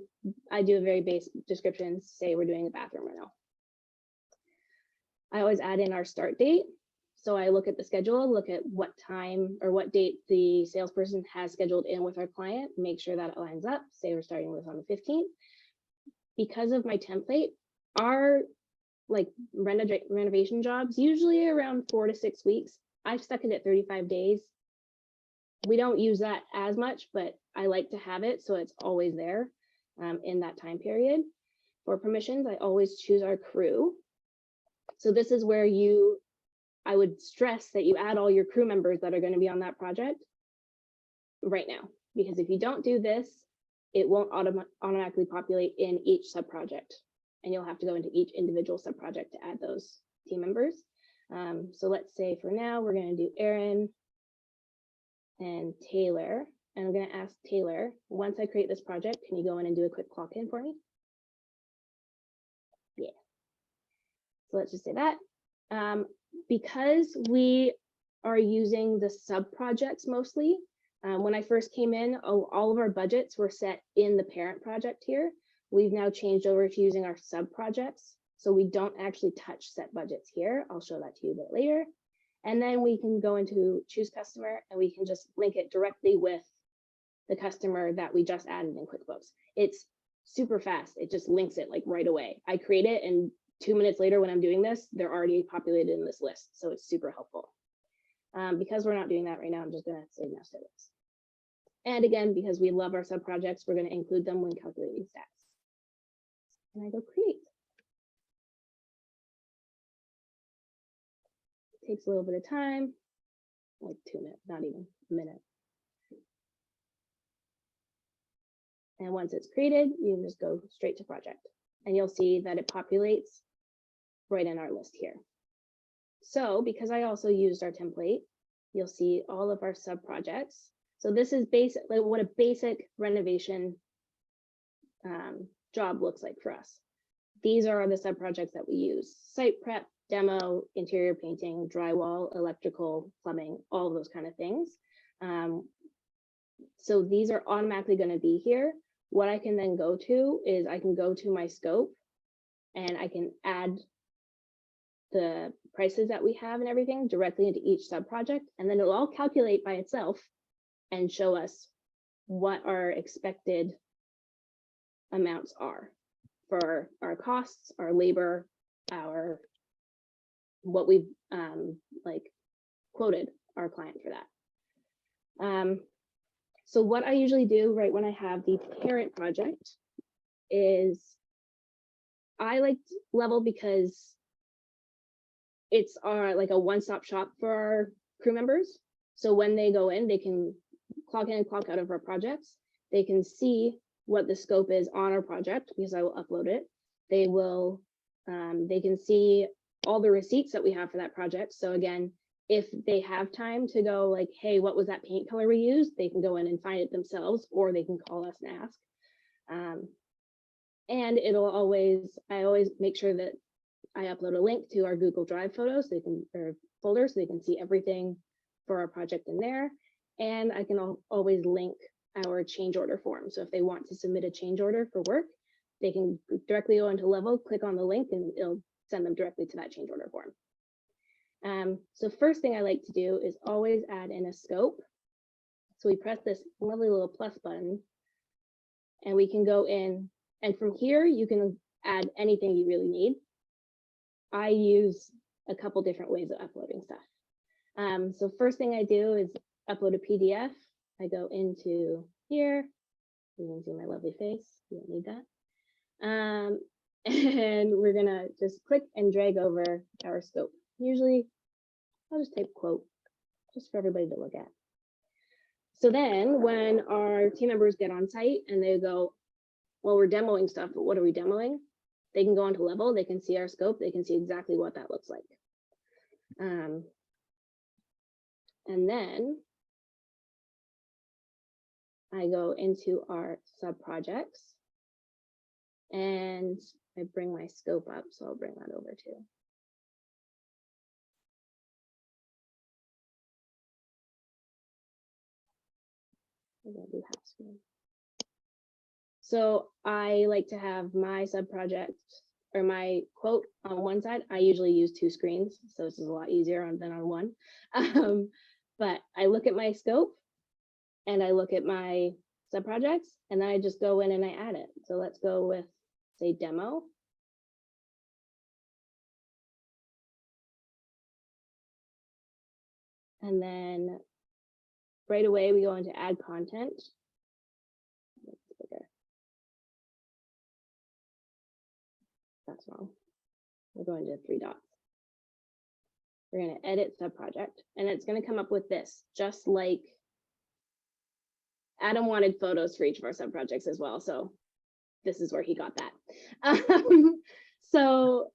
I do a very base description, say we're doing a bathroom right now. I always add in our start date. So I look at the schedule, look at what time or what date the salesperson has scheduled in with our client, make sure that it lines up. Say we're starting with on the 15th. Because of my template, our like renovation jobs, usually around 4 to 6 weeks. I've stuck it at 35 days. We don't use that as much, but I like to have it so it's always there in that time period. For permissions, I always choose our crew. So this is where I would stress that you add all your crew members that are going to be on that project right now, because if you don't do this, it won't automatically populate in each sub-project, and you'll have to go into each individual sub-project to add those team members. So let's say for now, we're going to do Aaron and Taylor, and I'm going to ask Taylor, once I create this project, can you go in and do a quick clock in for me? Yeah. So let's just say that. Because we are using the sub projects mostly, when I first came in, all of our budgets were set in the parent project here. We've now changed over to using our sub projects, so we don't actually touch set budgets here. I'll show that to you a bit later. And then we can go into choose customer, and we can just link it directly with the customer that we just added in QuickBooks. It's super fast. It just links it like right away. I create it, and 2 minutes later when I'm doing this, they're already populated in this list. So it's super helpful. Because we're not doing that right now, I'm just going to say no service. And again, because we love our sub projects, we're going to include them when calculating stats. And I go create. It takes a little bit of time, like 2 minutes, not even a minute. And once it's created, you can just go straight to project, and you'll see that it populates right in our list here. So because I also used our template, you'll see all of our sub projects. So this is basic, like what a basic renovation job looks like for us. These are the sub projects that we use: site prep, demo, interior painting, drywall, electrical, plumbing, all of those kind of things. So these are automatically going to be here. What I can then go to is I can go to my scope and I can add the prices that we have and everything directly into each sub project, and then it'll all calculate by itself and show us what our expected amounts are for our costs, our labor, our what we've like quoted our client for that. So what I usually do right when I have the parent project is I like Level because it's like a one-stop shop for our crew members. So when they go in, they can clock in and clock out of our projects. They can see what the scope is on our project because I will upload it. They will, they can see all the receipts that we have for that project. So again, if they have time to go like, hey, what was that paint color we used? They can go in and find it themselves, or they can call us and ask. And it'll always, I always make sure that I upload a link to our Google Drive photos, so they can, or folder, so they can see everything for our project in there. And I can always link our change order form. So if they want to submit a change order for work, they can directly go into Level, click on the link, and it'll send them directly to that change order form. So first thing I like to do is always add in a scope. So we press this lovely little plus button, and we can go in, and from here you can add anything you really need. I use a couple different ways of uploading stuff. So first thing I do is upload a PDF. I go into here. You can see my lovely face. You don't need that. And we're gonna just click and drag over our scope. Usually, I'll just type quote, just for everybody to look at. So then when our team members get on site and they go, well, we're demoing stuff, but what are we demoing? They can go onto Level, they can see our scope, they can see exactly what that looks like. And then I go into our sub projects and I bring my scope up, so I'll bring that over too. I'm gonna do half screen. So I like to have my sub project or my quote on one side. I usually use two screens, so this is a lot easier than on one. But I look at my scope and I look at my sub projects, and then I just go in and I add it. So let's go with, say, demo. And then right away we go into add content. That's wrong. We're going to 3 dots. We're going to edit sub project, and it's going to come up with this, just like Adam wanted photos for each of our sub projects as well. So this is where he got that. So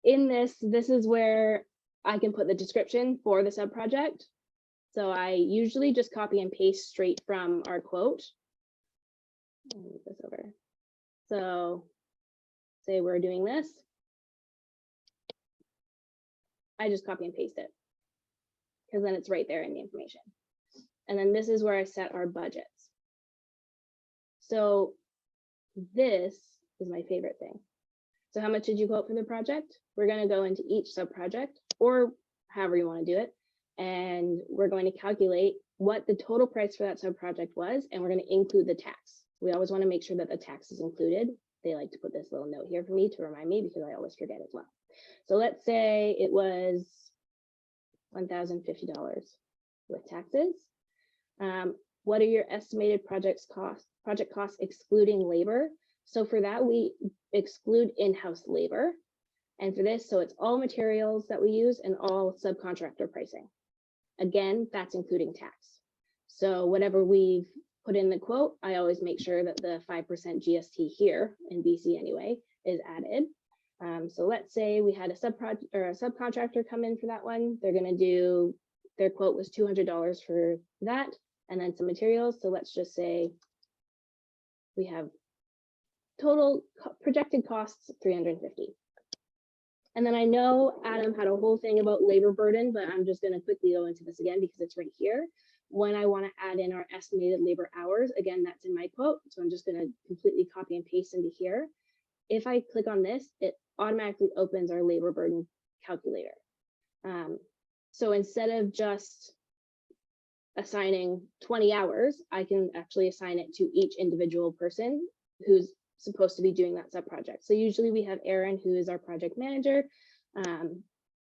in this is where I can put the description for the sub project. So I usually just copy and paste straight from our quote. I'll move this over. So say we're doing this. I just copy and paste it because then it's right there in the information. And then this is where I set our budgets. So this is my favorite thing. So how much did you quote for the project? We're going to go into each sub project, or however you want to do it. And we're going to calculate what the total price for that sub project was. And we're going to include the tax. We always want to make sure that the tax is included. They like to put this little note here for me to remind me because I always forget as well. So let's say it was $1,050 with taxes. What are your estimated project costs excluding labor? So for that, we exclude in-house labor. And for this, so it's all materials that we use and all subcontractor pricing. Again, that's including tax. So whatever we've put in the quote, I always make sure that the 5% GST here in BC anyway is added. So let's say we had a subcontractor come in for that one. They're going to do their quote was $200 for that, and then some materials. So let's just say we have total projected costs 350. And then I know Adam had a whole thing about labor burden, but I'm just going to quickly go into this again because it's right here. When I want to add in our estimated labor hours, again, that's in my quote. So I'm just going to completely copy and paste into here. If I click on this, it automatically opens our labor burden calculator. So instead of just assigning 20 hours, I can actually assign it to each individual person who's supposed to be doing that sub project. So usually we have Aaron, who is our project manager.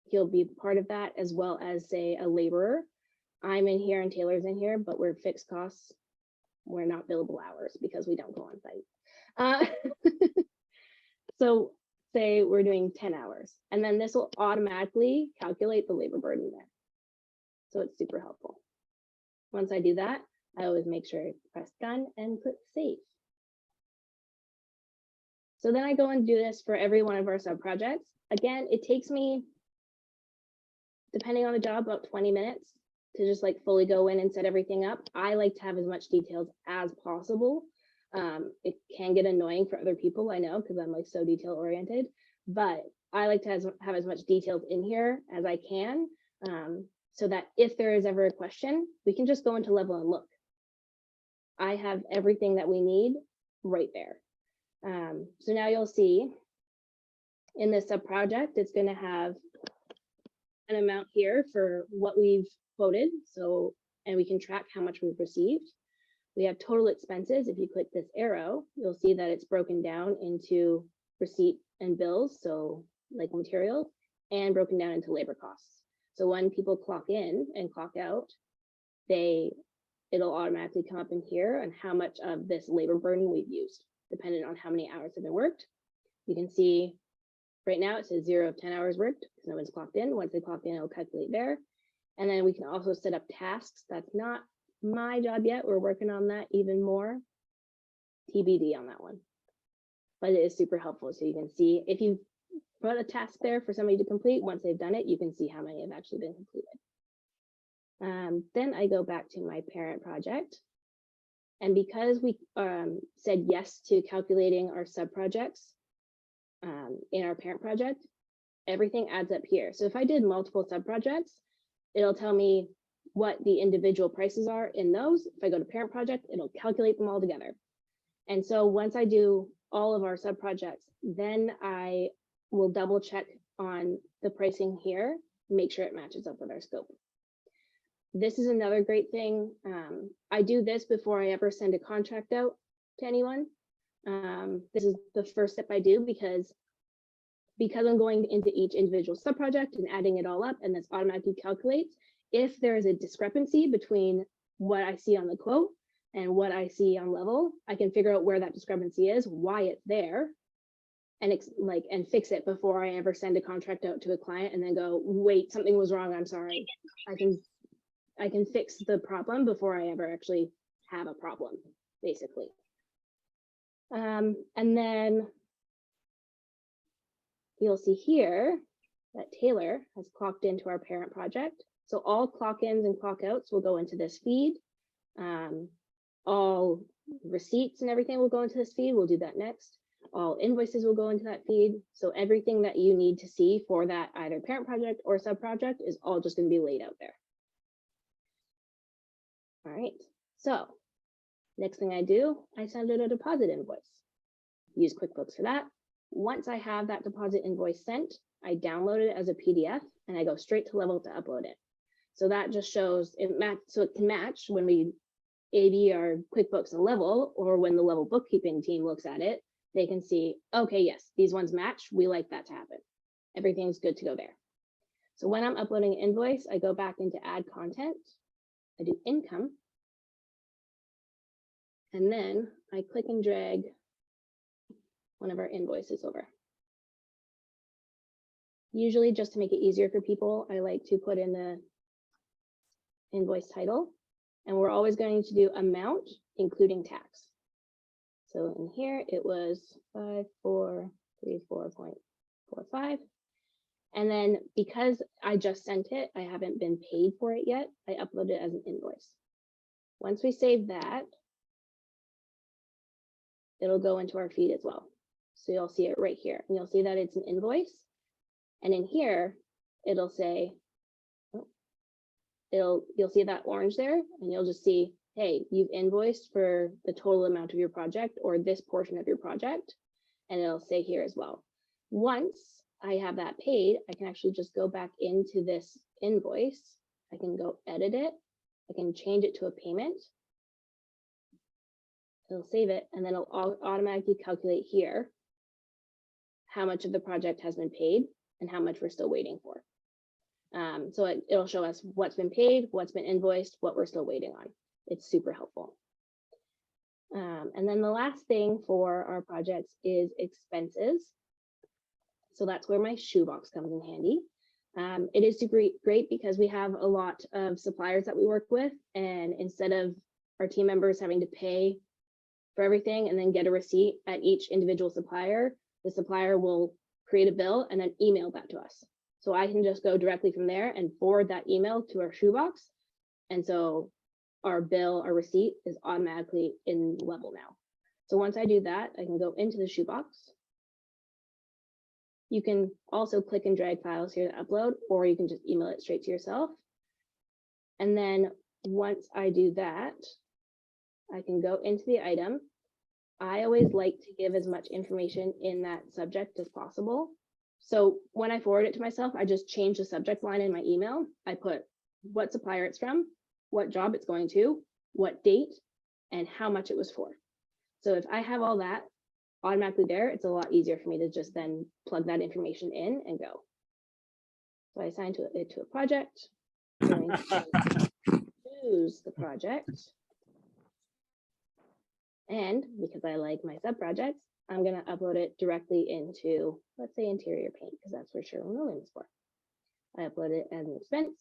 He'll be part of that, as well as, say, a laborer. I'm in here and Taylor's in here, but we're fixed costs. We're not billable hours because we don't go on site. So say we're doing 10 hours, and then this will automatically calculate the labor burden there. So it's super helpful. Once I do that, I always make sure I press done and click save. So then I go and do this for every one of our sub projects. Again, it takes me, depending on the job, about 20 minutes to just like fully go in and set everything up. I like to have as much details as possible. It can get annoying for other people, I know, because I'm like so detail oriented, but I like to have as much details in here as I can, so that if there is ever a question, we can just go into level and look. I have everything that we need right there. So now you'll see in this sub project, it's going to have an amount here for what we've quoted. So, and we can track how much we've received. We have total expenses. If you click this arrow, you'll see that it's broken down into receipt and bills, so like materials, and broken down into labor costs. So when people clock in and clock out, it'll automatically come up in here on how much of this labor burden we've used, depending on how many hours have been worked. You can see right now it says 0 of 10 hours worked because no one's clocked in. Once they clock in, it'll calculate there. And then we can also set up tasks. That's not my job yet. We're working on that even more. TBD on that one. But it is super helpful. So you can see if you put a task there for somebody to complete, once they've done it, you can see how many have actually been completed. Then I go back to my parent project. And because we said yes to calculating our sub projects in our parent project, everything adds up here. So if I did multiple sub projects, it'll tell me what the individual prices are in those. If I go to parent project, it'll calculate them all together. And so once I do all of our sub projects, then I will double check on the pricing here, make sure it matches up with our scope. This is another great thing. I do this before I ever send a contract out to anyone. This is the first step I do because I'm going into each individual sub project and adding it all up, and this automatically calculates. If there is a discrepancy between what I see on the quote and what I see on level, I can figure out where that discrepancy is, why it's there, and fix it before I ever send a contract out to a client and then go, wait, something was wrong, I'm sorry. I can fix the problem before I ever actually have a problem, basically. And then you'll see here that Taylor has clocked into our parent project. So all clock-ins and clock-outs will go into this feed. All receipts and everything will go into this feed. We'll do that next. All invoices will go into that feed. So everything that you need to see for that either parent project or sub-project is all just going to be laid out there. All right, so next thing I do, I send out a deposit invoice. Use QuickBooks for that. Once I have that deposit invoice sent, I download it as a PDF and I go straight to Level to upload it. So that just shows it so it can match when we AB our QuickBooks and Level, or when the Level bookkeeping team looks at it, they can see, okay, yes, these ones match. We like that to happen. Everything's good to go there. So when I'm uploading an invoice, I go back into add content. I do income, and then I click and drag one of our invoices over. Usually, just to make it easier for people, I like to put in the invoice title, and we're always going to do amount, including tax. So in here, it was 5434.45. And then because I just sent it, I haven't been paid for it yet. I upload it as an invoice. Once we save that, it'll go into our feed as well. So you'll see it right here, and you'll see that it's an invoice. And in here, it'll say, you'll see that orange there, and you'll just see, hey, you've invoiced for the total amount of your project or this portion of your project. And it'll say here as well. Once I have that paid, I can actually just go back into this invoice. I can go edit it. I can change it to a payment. It'll save it, and then it'll automatically calculate here how much of the project has been paid and how much we're still waiting for. So it'll show us what's been paid, what's been invoiced, what we're still waiting on. It's super helpful. And then the last thing for our projects is expenses. So that's where my shoebox comes in handy. It is super great because we have a lot of suppliers that we work with, and instead of our team members having to pay for everything and then get a receipt at each individual supplier, the supplier will create a bill and then email that to us. So I can just go directly from there and forward that email to our shoebox. And so our bill, our receipt is automatically in level now. So once I do that, I can go into the shoebox. You can also click and drag files here to upload, or you can just email it straight to yourself. And then once I do that, I can go into the item. I always like to give as much information in that subject as possible. So when I forward it to myself, I just change the subject line in my email. I put what supplier it's from, what job it's going to, what date, and how much it was for. So if I have all that automatically there, it's a lot easier for me to just then plug that information in and go. So I assign it to a project. Choose the project. And because I like my sub-projects, I'm going to upload it directly into, let's say, interior paint, because that's what Sherwin-Williams is for. I upload it as an expense.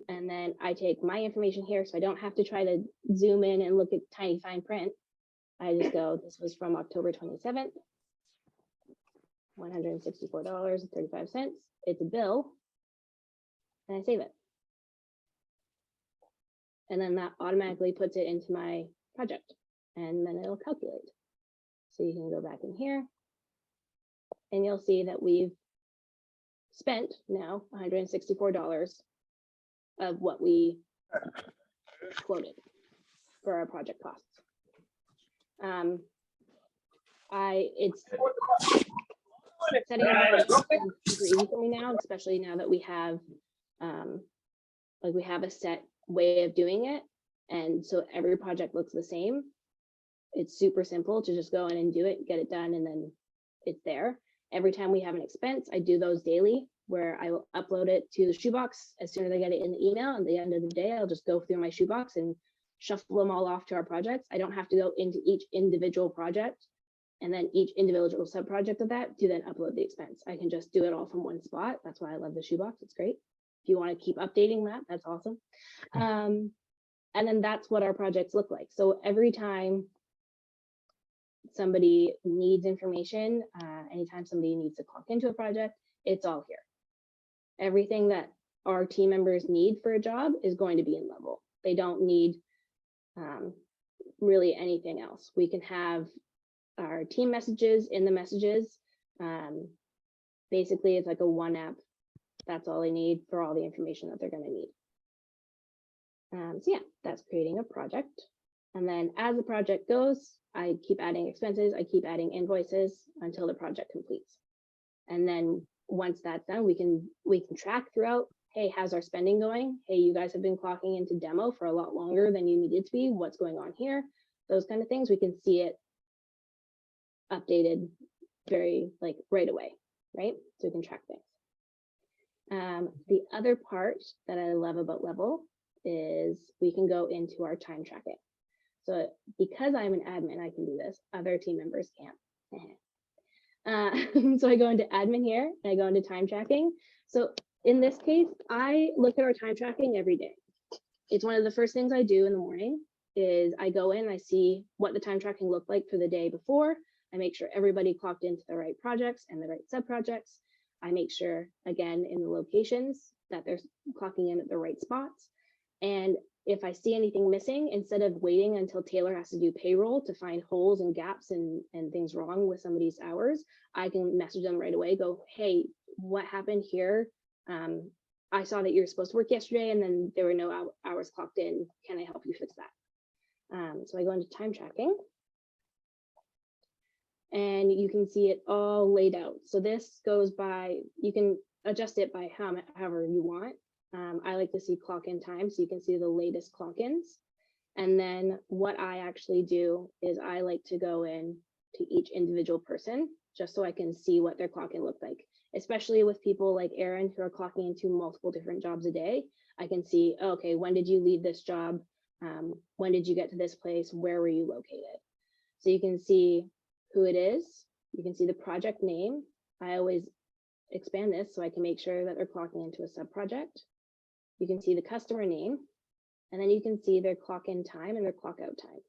And then I take my information here, so I don't have to try to zoom in and look at tiny fine print. I just go, this was from October 27th, $164.35. It's a bill, and I save it. And then that automatically puts it into my project, and then it'll calculate. So you can go back in here, and you'll see that we've spent now $164 of what we quoted for our project costs. It's setting up super easy for me now, especially now that we have a set way of doing it, and so every project looks the same. It's super simple to just go in and do it, get it done, and then it's there. Every time we have an expense, I do those daily, where I will upload it to the shoebox as soon as I get it in the email. At the end of the day, I'll just go through my shoebox and shuffle them all off to our projects. I don't have to go into each individual project and then each individual sub-project of that to then upload the expense. I can just do it all from one spot. That's why I love the shoebox. It's great. If you want to keep updating that, that's awesome. And then that's what our projects look like. So every time somebody needs information, anytime somebody needs to clock into a project, it's all here. Everything that our team members need for a job is going to be in level. They don't need really anything else. We can have our team messages in the messages. Basically, it's like a one app. That's all they need for all the information that they're going to need. So yeah, that's creating a project. And then as the project goes, I keep adding expenses, I keep adding invoices until the project completes. And then once that's done, we can track throughout, hey, how's our spending going? Hey, you guys have been clocking into demo for a lot longer than you needed to be. What's going on here? Those kind of things, we can see it updated very right away, right? So we can track things. The other part that I love about Level is we can go into our time tracking. So because I'm an admin, I can do this. Other team members can't. So I go into admin here and I go into time tracking. So in this case, I look at our time tracking every day. It's one of the first things I do in the morning is I go in, I see what the time tracking looked like for the day before. I make sure everybody clocked into the right projects and the right sub-projects. I make sure, again, in the locations that they're clocking in at the right spots. And if I see anything missing, instead of waiting until Taylor has to do payroll to find holes and gaps and things wrong with somebody's hours, I can message them right away, go, hey, what happened here? I saw that you were supposed to work yesterday and then there were no hours clocked in. Can I help you fix that? So I go into time tracking and you can see it all laid out. So this goes by, you can adjust it by however you want. I like to see clock in time so you can see the latest clock ins. And then what I actually do is I like to go in to each individual person just so I can see what their clock in looked like, especially with people like Erin who are clocking into multiple different jobs a day. I can see, okay, when did you leave this job? When did you get to this place? Where were you located? So you can see who it is. You can see the project name. I always expand this so I can make sure that they're clocking into a sub-project. You can see the customer name, and then you can see their clock in time and their clock out time,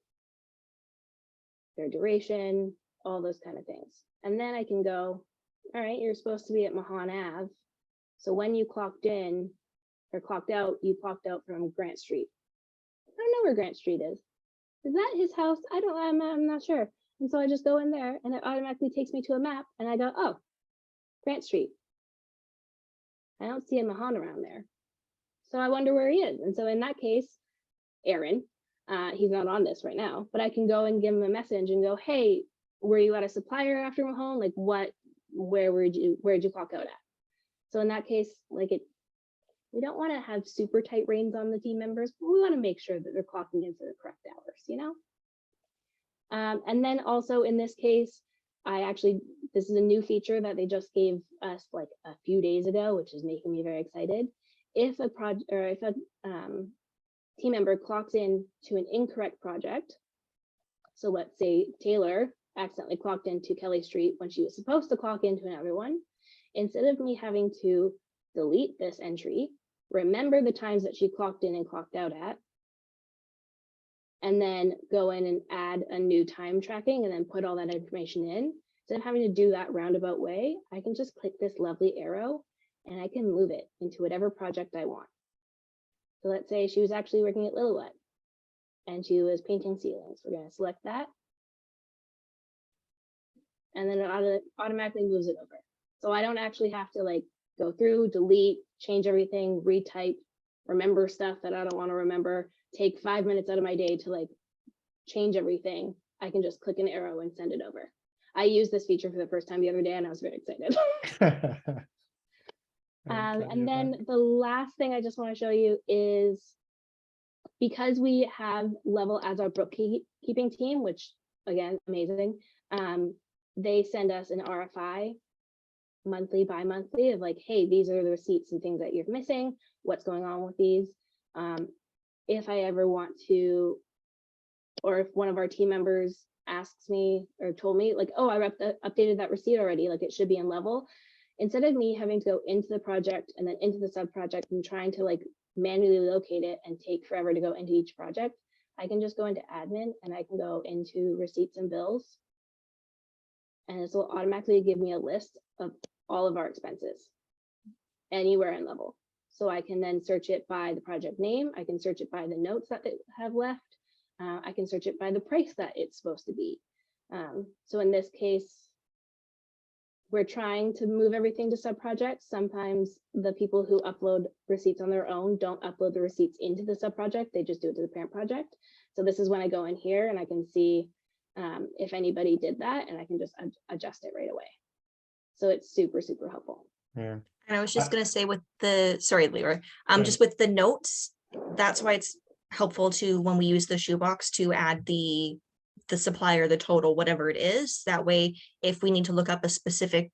their duration, all those kind of things. And then I can go, all right, you're supposed to be at Mahan Ave. So when you clocked in or clocked out, you clocked out from Grant Street. I don't know where Grant Street is. Is that his house? I'm not sure. And so I just go in there and it automatically takes me to a map and I go, oh, Grant Street. I don't see a Mahan around there. So I wonder where he is. And so in that case, Aaron, he's not on this right now, but I can go and give him a message and go, hey, were you at a supplier after Mahan? Like where'd you clock out at? So in that case, like we don't want to have super tight reins on the team members, but we want to make sure that they're clocking in for the correct hours, you know? And then also in this case, this is a new feature that they just gave us like a few days ago, which is making me very excited. If a team member clocks in to an incorrect project, so let's say Taylor accidentally clocked into Kelly Street when she was supposed to clock into another one, instead of me having to delete this entry, remember the times that she clocked in and clocked out at, and then go in and add a new time tracking and then put all that information in, instead of having to do that roundabout way, I can just click this lovely arrow and I can move it into whatever project I want. So let's say she was actually working at Lillooet and she was painting ceilings. We're going to select that. And then it automatically moves it over. So I don't actually have to like go through, delete, change everything, retype, remember stuff that I don't want to remember, take 5 minutes out of my day to like change everything. I can just click an arrow and send it over. I used this feature for the first time the other day and I was very excited. And then the last thing I just want to show you is because we have Level as our bookkeeping team, which again, amazing. They send us an RFI monthly, bi-monthly of like, hey, these are the receipts and things that you're missing. What's going on with these? If I ever want to, or if one of our team members asks me or told me like, oh, I updated that receipt already, like it should be in Level. Instead of me having to go into the project and then into the sub-project and trying to like manually locate it and take forever to go into each project, I can just go into admin and I can go into receipts and bills. And this will automatically give me a list of all of our expenses anywhere in Level. So I can then search it by the project name. I can search it by the notes that they have left. I can search it by the price that it's supposed to be. So in this case, we're trying to move everything to sub-projects. Sometimes the people who upload receipts on their own don't upload the receipts into the sub-project. They just do it to the parent project. So this is when I go in here and I can see if anybody did that and I can just adjust it right away. So it's super, super helpful. Yeah. And I was just going to say with the, sorry, Leroy, just with the notes, that's why it's helpful to, when we use the shoebox, to add the supplier, the total, whatever it is. That way, if we need to look up a specific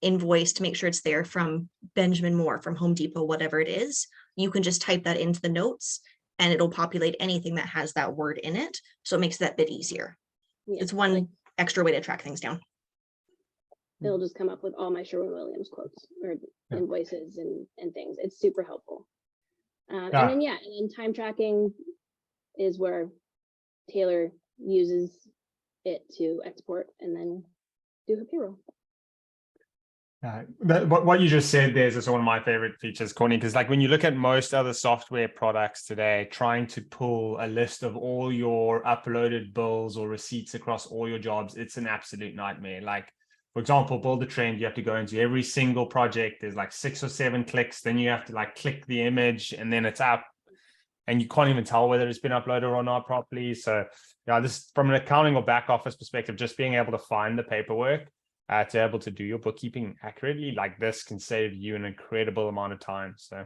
invoice to make sure it's there from Benjamin Moore, from Home Depot, whatever it is, you can just type that into the notes and it'll populate anything that has that word in it. So it makes that bit easier. Yeah, it's one extra way to track things down. It'll just come up with all my Sherwin-Williams quotes or invoices and things. It's super helpful. And then, and time tracking is where Taylor uses it to export and then do her payroll. What you just said there is also one of my favorite features, Courtney, because like when you look at most other software products today, trying to pull a list of all your uploaded bills or receipts across all your jobs, it's an absolute nightmare. Like, for example, build a trend, you have to go into every single project. There's like 6 or 7 clicks. Then you have to like click the image and then it's up. And you can't even tell whether it's been uploaded or not properly. So yeah, this from an accounting or back office perspective, just being able to find the paperwork to be able to do your bookkeeping accurately like this can save you an incredible amount of time. So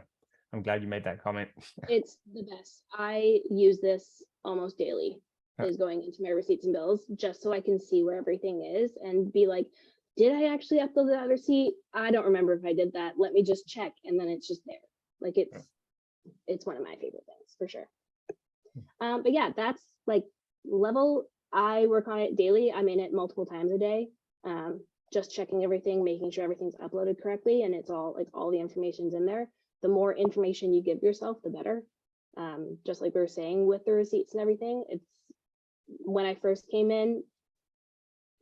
I'm glad you made that comment. It's the best. I use this almost daily, is going into my receipts and bills just so I can see where everything is and be like, did I actually upload that receipt? I don't remember if I did that. Let me just check. And then it's just there. Like it's one of my favorite things for sure. But yeah, that's like level. I work on it daily. I'm in it multiple times a day. Just checking everything, making sure everything's uploaded correctly and it's all like all the information's in there. The more information you give yourself, the better. Just like we were saying with the receipts and everything, it's when I first came in,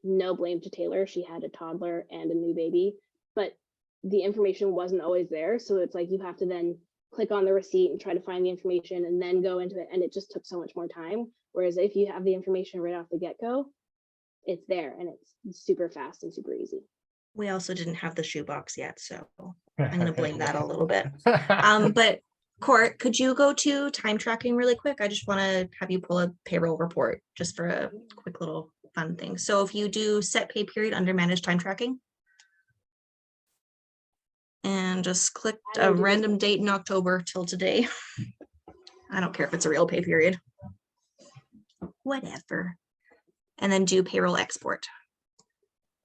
no blame to Taylor. She had a toddler and a new baby, but the information wasn't always there. So it's like you have to then click on the receipt and try to find the information and then go into it. And it just took so much more time. Whereas if you have the information right off the get-go, it's there and it's super fast and super easy. We also didn't have the shoebox yet, so I'm going to blame that a little bit. But Court, could you go to time tracking really quick? I just want to have you pull a payroll report just for a quick little fun thing. So if you do set pay period under manage time tracking and just click a random date in October till today. I don't care if it's a real pay period. Whatever. And then do payroll export.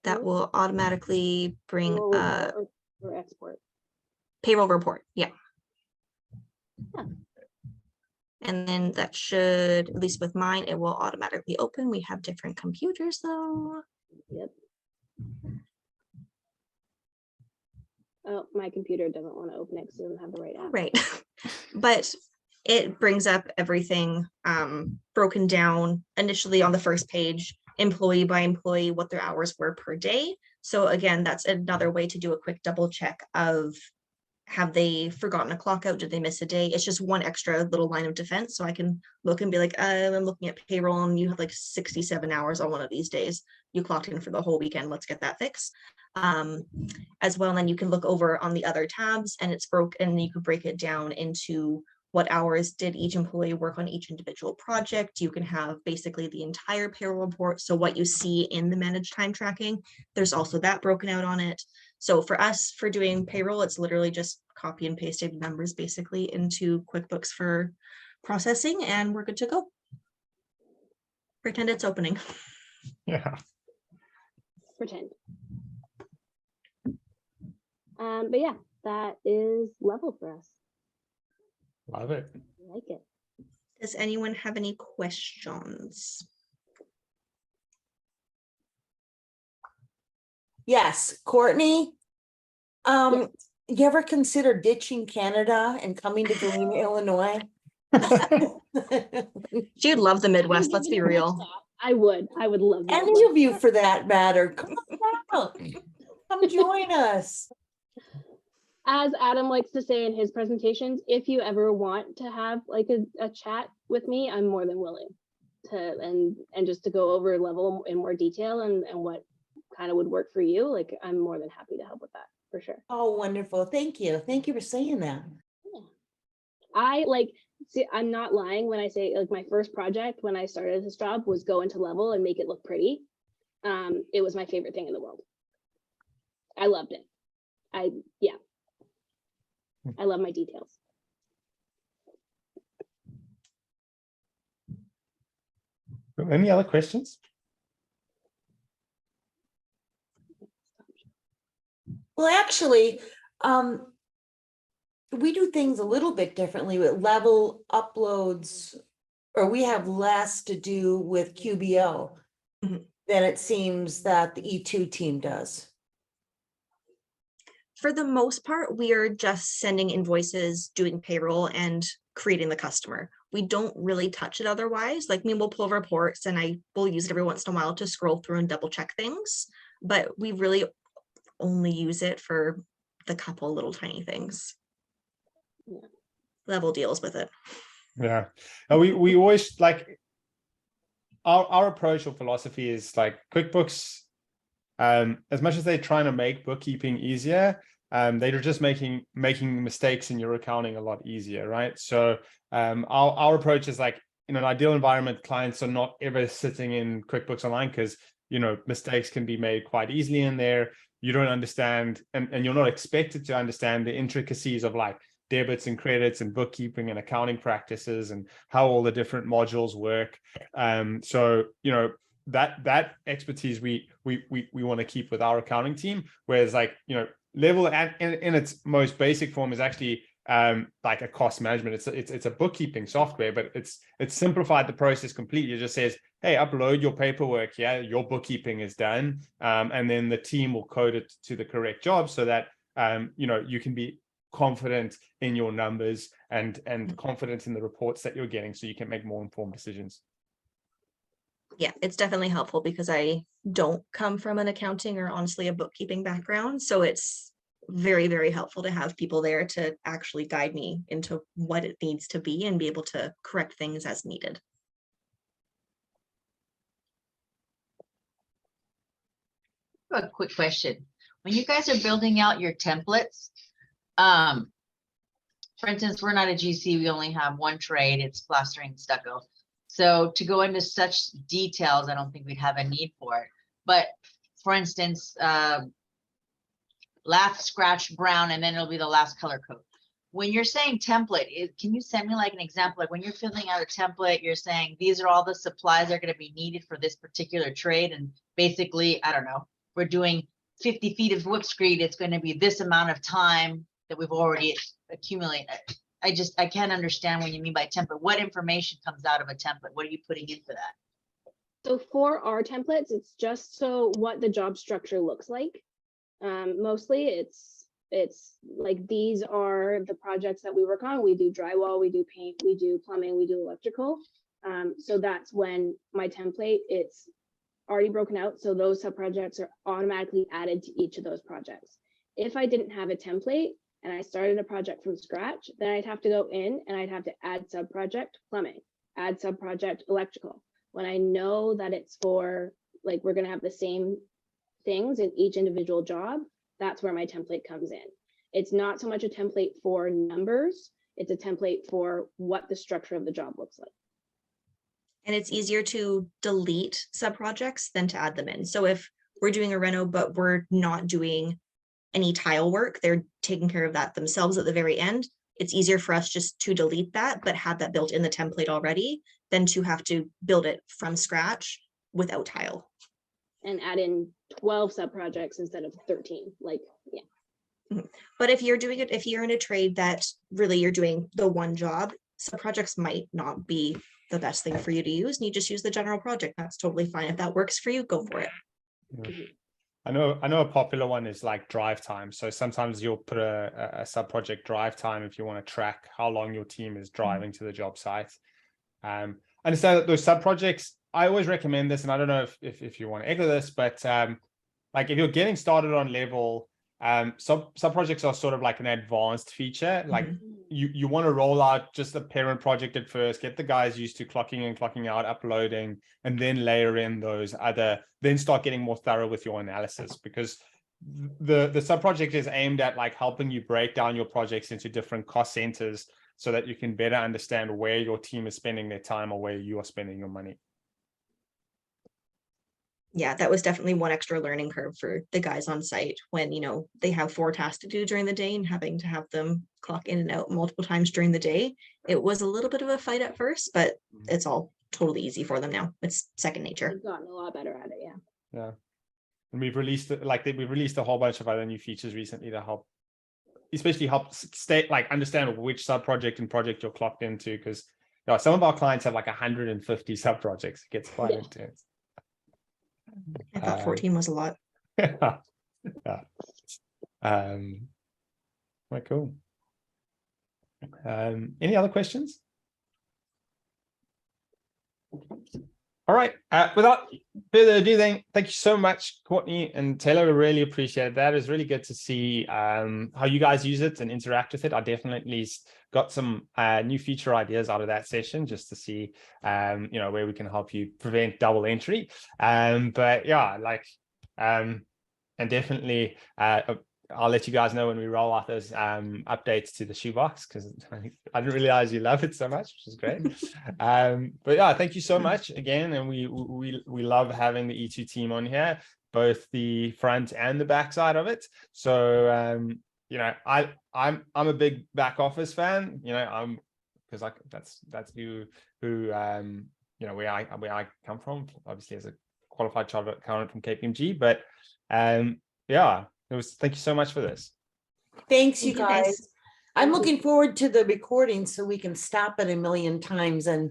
That will automatically bring Or export. Payroll report. Yeah. And then that should, at least with mine, it will automatically open. We have different computers though. Yep. Oh, my computer doesn't want to open it because it doesn't have the right app. Right. But it brings up everything broken down initially on the first page, employee by employee, what their hours were per day. So again, that's another way to do a quick double check of have they forgotten a clock out? Did they miss a day? It's just one extra little line of defense. So I can look and be like, I'm looking at payroll and you have like 67 hours on one of these days. You clocked in for the whole weekend. Let's get that fixed. As well. And then you can look over on the other tabs and it's broken and you could break it down into what hours did each employee work on each individual project. You can have basically the entire payroll report. So what you see in the managed time tracking, there's also that broken out on it. So for us, for doing payroll, it's literally just copy and pasted numbers basically into QuickBooks for processing and we're good to go. Pretend it's opening. Yeah. Pretend. But yeah, that is level for us. Love it. I like it. Does anyone have any questions? Yes, Courtney. You ever consider ditching Canada and coming to Galena, Illinois? You'd love the Midwest, let's be real. I would love that. Any of you for that matter, come on down. Come join us. As Adam likes to say in his presentations, if you ever want to have like a chat with me, I'm more than willing to and just to go over level in more detail and what kind of would work for you. Like I'm more than happy to help with that for sure. Oh, wonderful. Thank you. Thank you for saying that. Yeah. I like, see, I'm not lying when I say like my first project when I started this job was go into level and make it look pretty. It was my favorite thing in the world. I loved it. I love my details. Any other questions? Well, actually, we do things a little bit differently with level uploads, or we have less to do with QBO than it seems that the E2 team does. For the most part, we are just sending invoices, doing payroll and creating the customer. We don't really touch it otherwise. Like we'll pull reports and I will use it every once in a while to scroll through and double check things. But we really only use it for the couple little tiny things. Yeah. Level deals with it. Yeah. And we always like our approach or philosophy is like QuickBooks, as much as they're trying to make bookkeeping easier, they're just making mistakes in your accounting a lot easier, right? So our approach is like, in an ideal environment, clients are not ever sitting in QuickBooks Online because, you know, mistakes can be made quite easily in there. You don't understand, and you're not expected to understand the intricacies of like debits and credits and bookkeeping and accounting practices and how all the different modules work. So, you know, that expertise we want to keep with our accounting team, whereas like, you know, Level in its most basic form is actually like a cost management. It's a bookkeeping software, but it's simplified the process completely. It just says, hey, upload your paperwork, yeah, your bookkeeping is done, and then the team will code it to the correct job so that you know, you can be confident in your numbers and confident in the reports that you're getting, so you can make more informed decisions. Yeah, it's definitely helpful because I don't come from an accounting or honestly a bookkeeping background. So it's very, very helpful to have people there to actually guide me into what it needs to be and be able to correct things as needed. A quick question. When you guys are building out your templates, for instance, we're not a GC, we only have one trade, it's plastering stucco. So to go into such details, I don't think we'd have a need for it. But for instance, last scratch brown, and then it'll be the last color code. When you're saying template, can you send me like an example? Like when you're filling out a template, you're saying these are all the supplies that are going to be needed for this particular trade. And basically, I don't know, we're doing 50 feet of whip screed. It's going to be this amount of time that we've already accumulated. I can't understand what you mean by template. What information comes out of a template? What are you putting in for that? So for our templates, it's just so what the job structure looks like. Mostly it's like, these are the projects that we work on. We do drywall, we do paint, we do plumbing, we do electrical. So that's when my template, it's already broken out. So those sub projects are automatically added to each of those projects. If I didn't have a template and I started a project from scratch, then I'd have to go in and I'd have to add sub project plumbing, add sub project electrical. When I know that it's for, like, we're going to have the same things in each individual job, that's where my template comes in. It's not so much a template for numbers, it's a template for what the structure of the job looks like. And it's easier to delete sub-projects than to add them in. So if we're doing a reno, but we're not doing any tile work, they're taking care of that themselves at the very end. It's easier for us just to delete that, but have that built in the template already, than to have to build it from scratch without tile. And add in 12 sub projects instead of 13. Like, yeah. But if you're doing it, if you're in a trade that really you're doing the one job, sub projects might not be the best thing for you to use, and you just use the general project. That's totally fine. If that works for you, go for it. Yeah. I know a popular one is like drive time. So sometimes you'll put a sub project drive time if you want to track how long your team is driving to the job site. I understand that those sub projects, I always recommend this, and I don't know if you want to echo this, but like if you're getting started on Level, sub projects are sort of like an advanced feature. Like you want to roll out just the parent project at first, get the guys used to clocking in, clocking out, uploading, and then layer in those other, then start getting more thorough with your analysis, because the sub project is aimed at like helping you break down your projects into different cost centers so that you can better understand where your team is spending their time or where you are spending your money. Yeah, that was definitely one extra learning curve for the guys on site when, you know, they have 4 tasks to do during the day and having to have them clock in and out multiple times during the day. It was a little bit of a fight at first, but it's all totally easy for them now. It's second nature. They've gotten a lot better at it, yeah. Yeah. And we've released a whole bunch of other new features recently to help, especially help understand which sub project and project you're clocked into, because some of our clients have like 150 sub projects. It gets quite intense. I thought 14 was a lot. Yeah. Quite cool. Any other questions? All right. Without further ado, then, thank you so much, Courtney and Taylor. We really appreciate that. It's really good to see how you guys use it and interact with it. I definitely got some new feature ideas out of that session, just to see where we can help you prevent double entry. But yeah, and definitely I'll let you guys know when we roll out those updates to the shoebox, because I didn't realize you love it so much, which is great. But yeah, thank you so much again, and we love having the E2 team on here, both the front and the back side of it. So I'm a big back office fan, because that's who where I come from, obviously as a qualified chartered accountant from KPMG. But yeah. Thank you so much for this. Thanks, you Thank you, guys. guys. I'm looking forward to the recording so we can stop it a million times and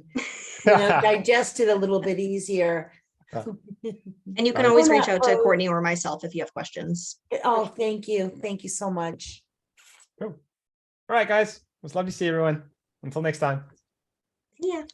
digest it a little bit easier. And you can always reach out to Courtney or myself if you have questions. Oh, thank you. Thank you so much. Cool. All right, guys. It was lovely to see everyone. Until next time. Yeah.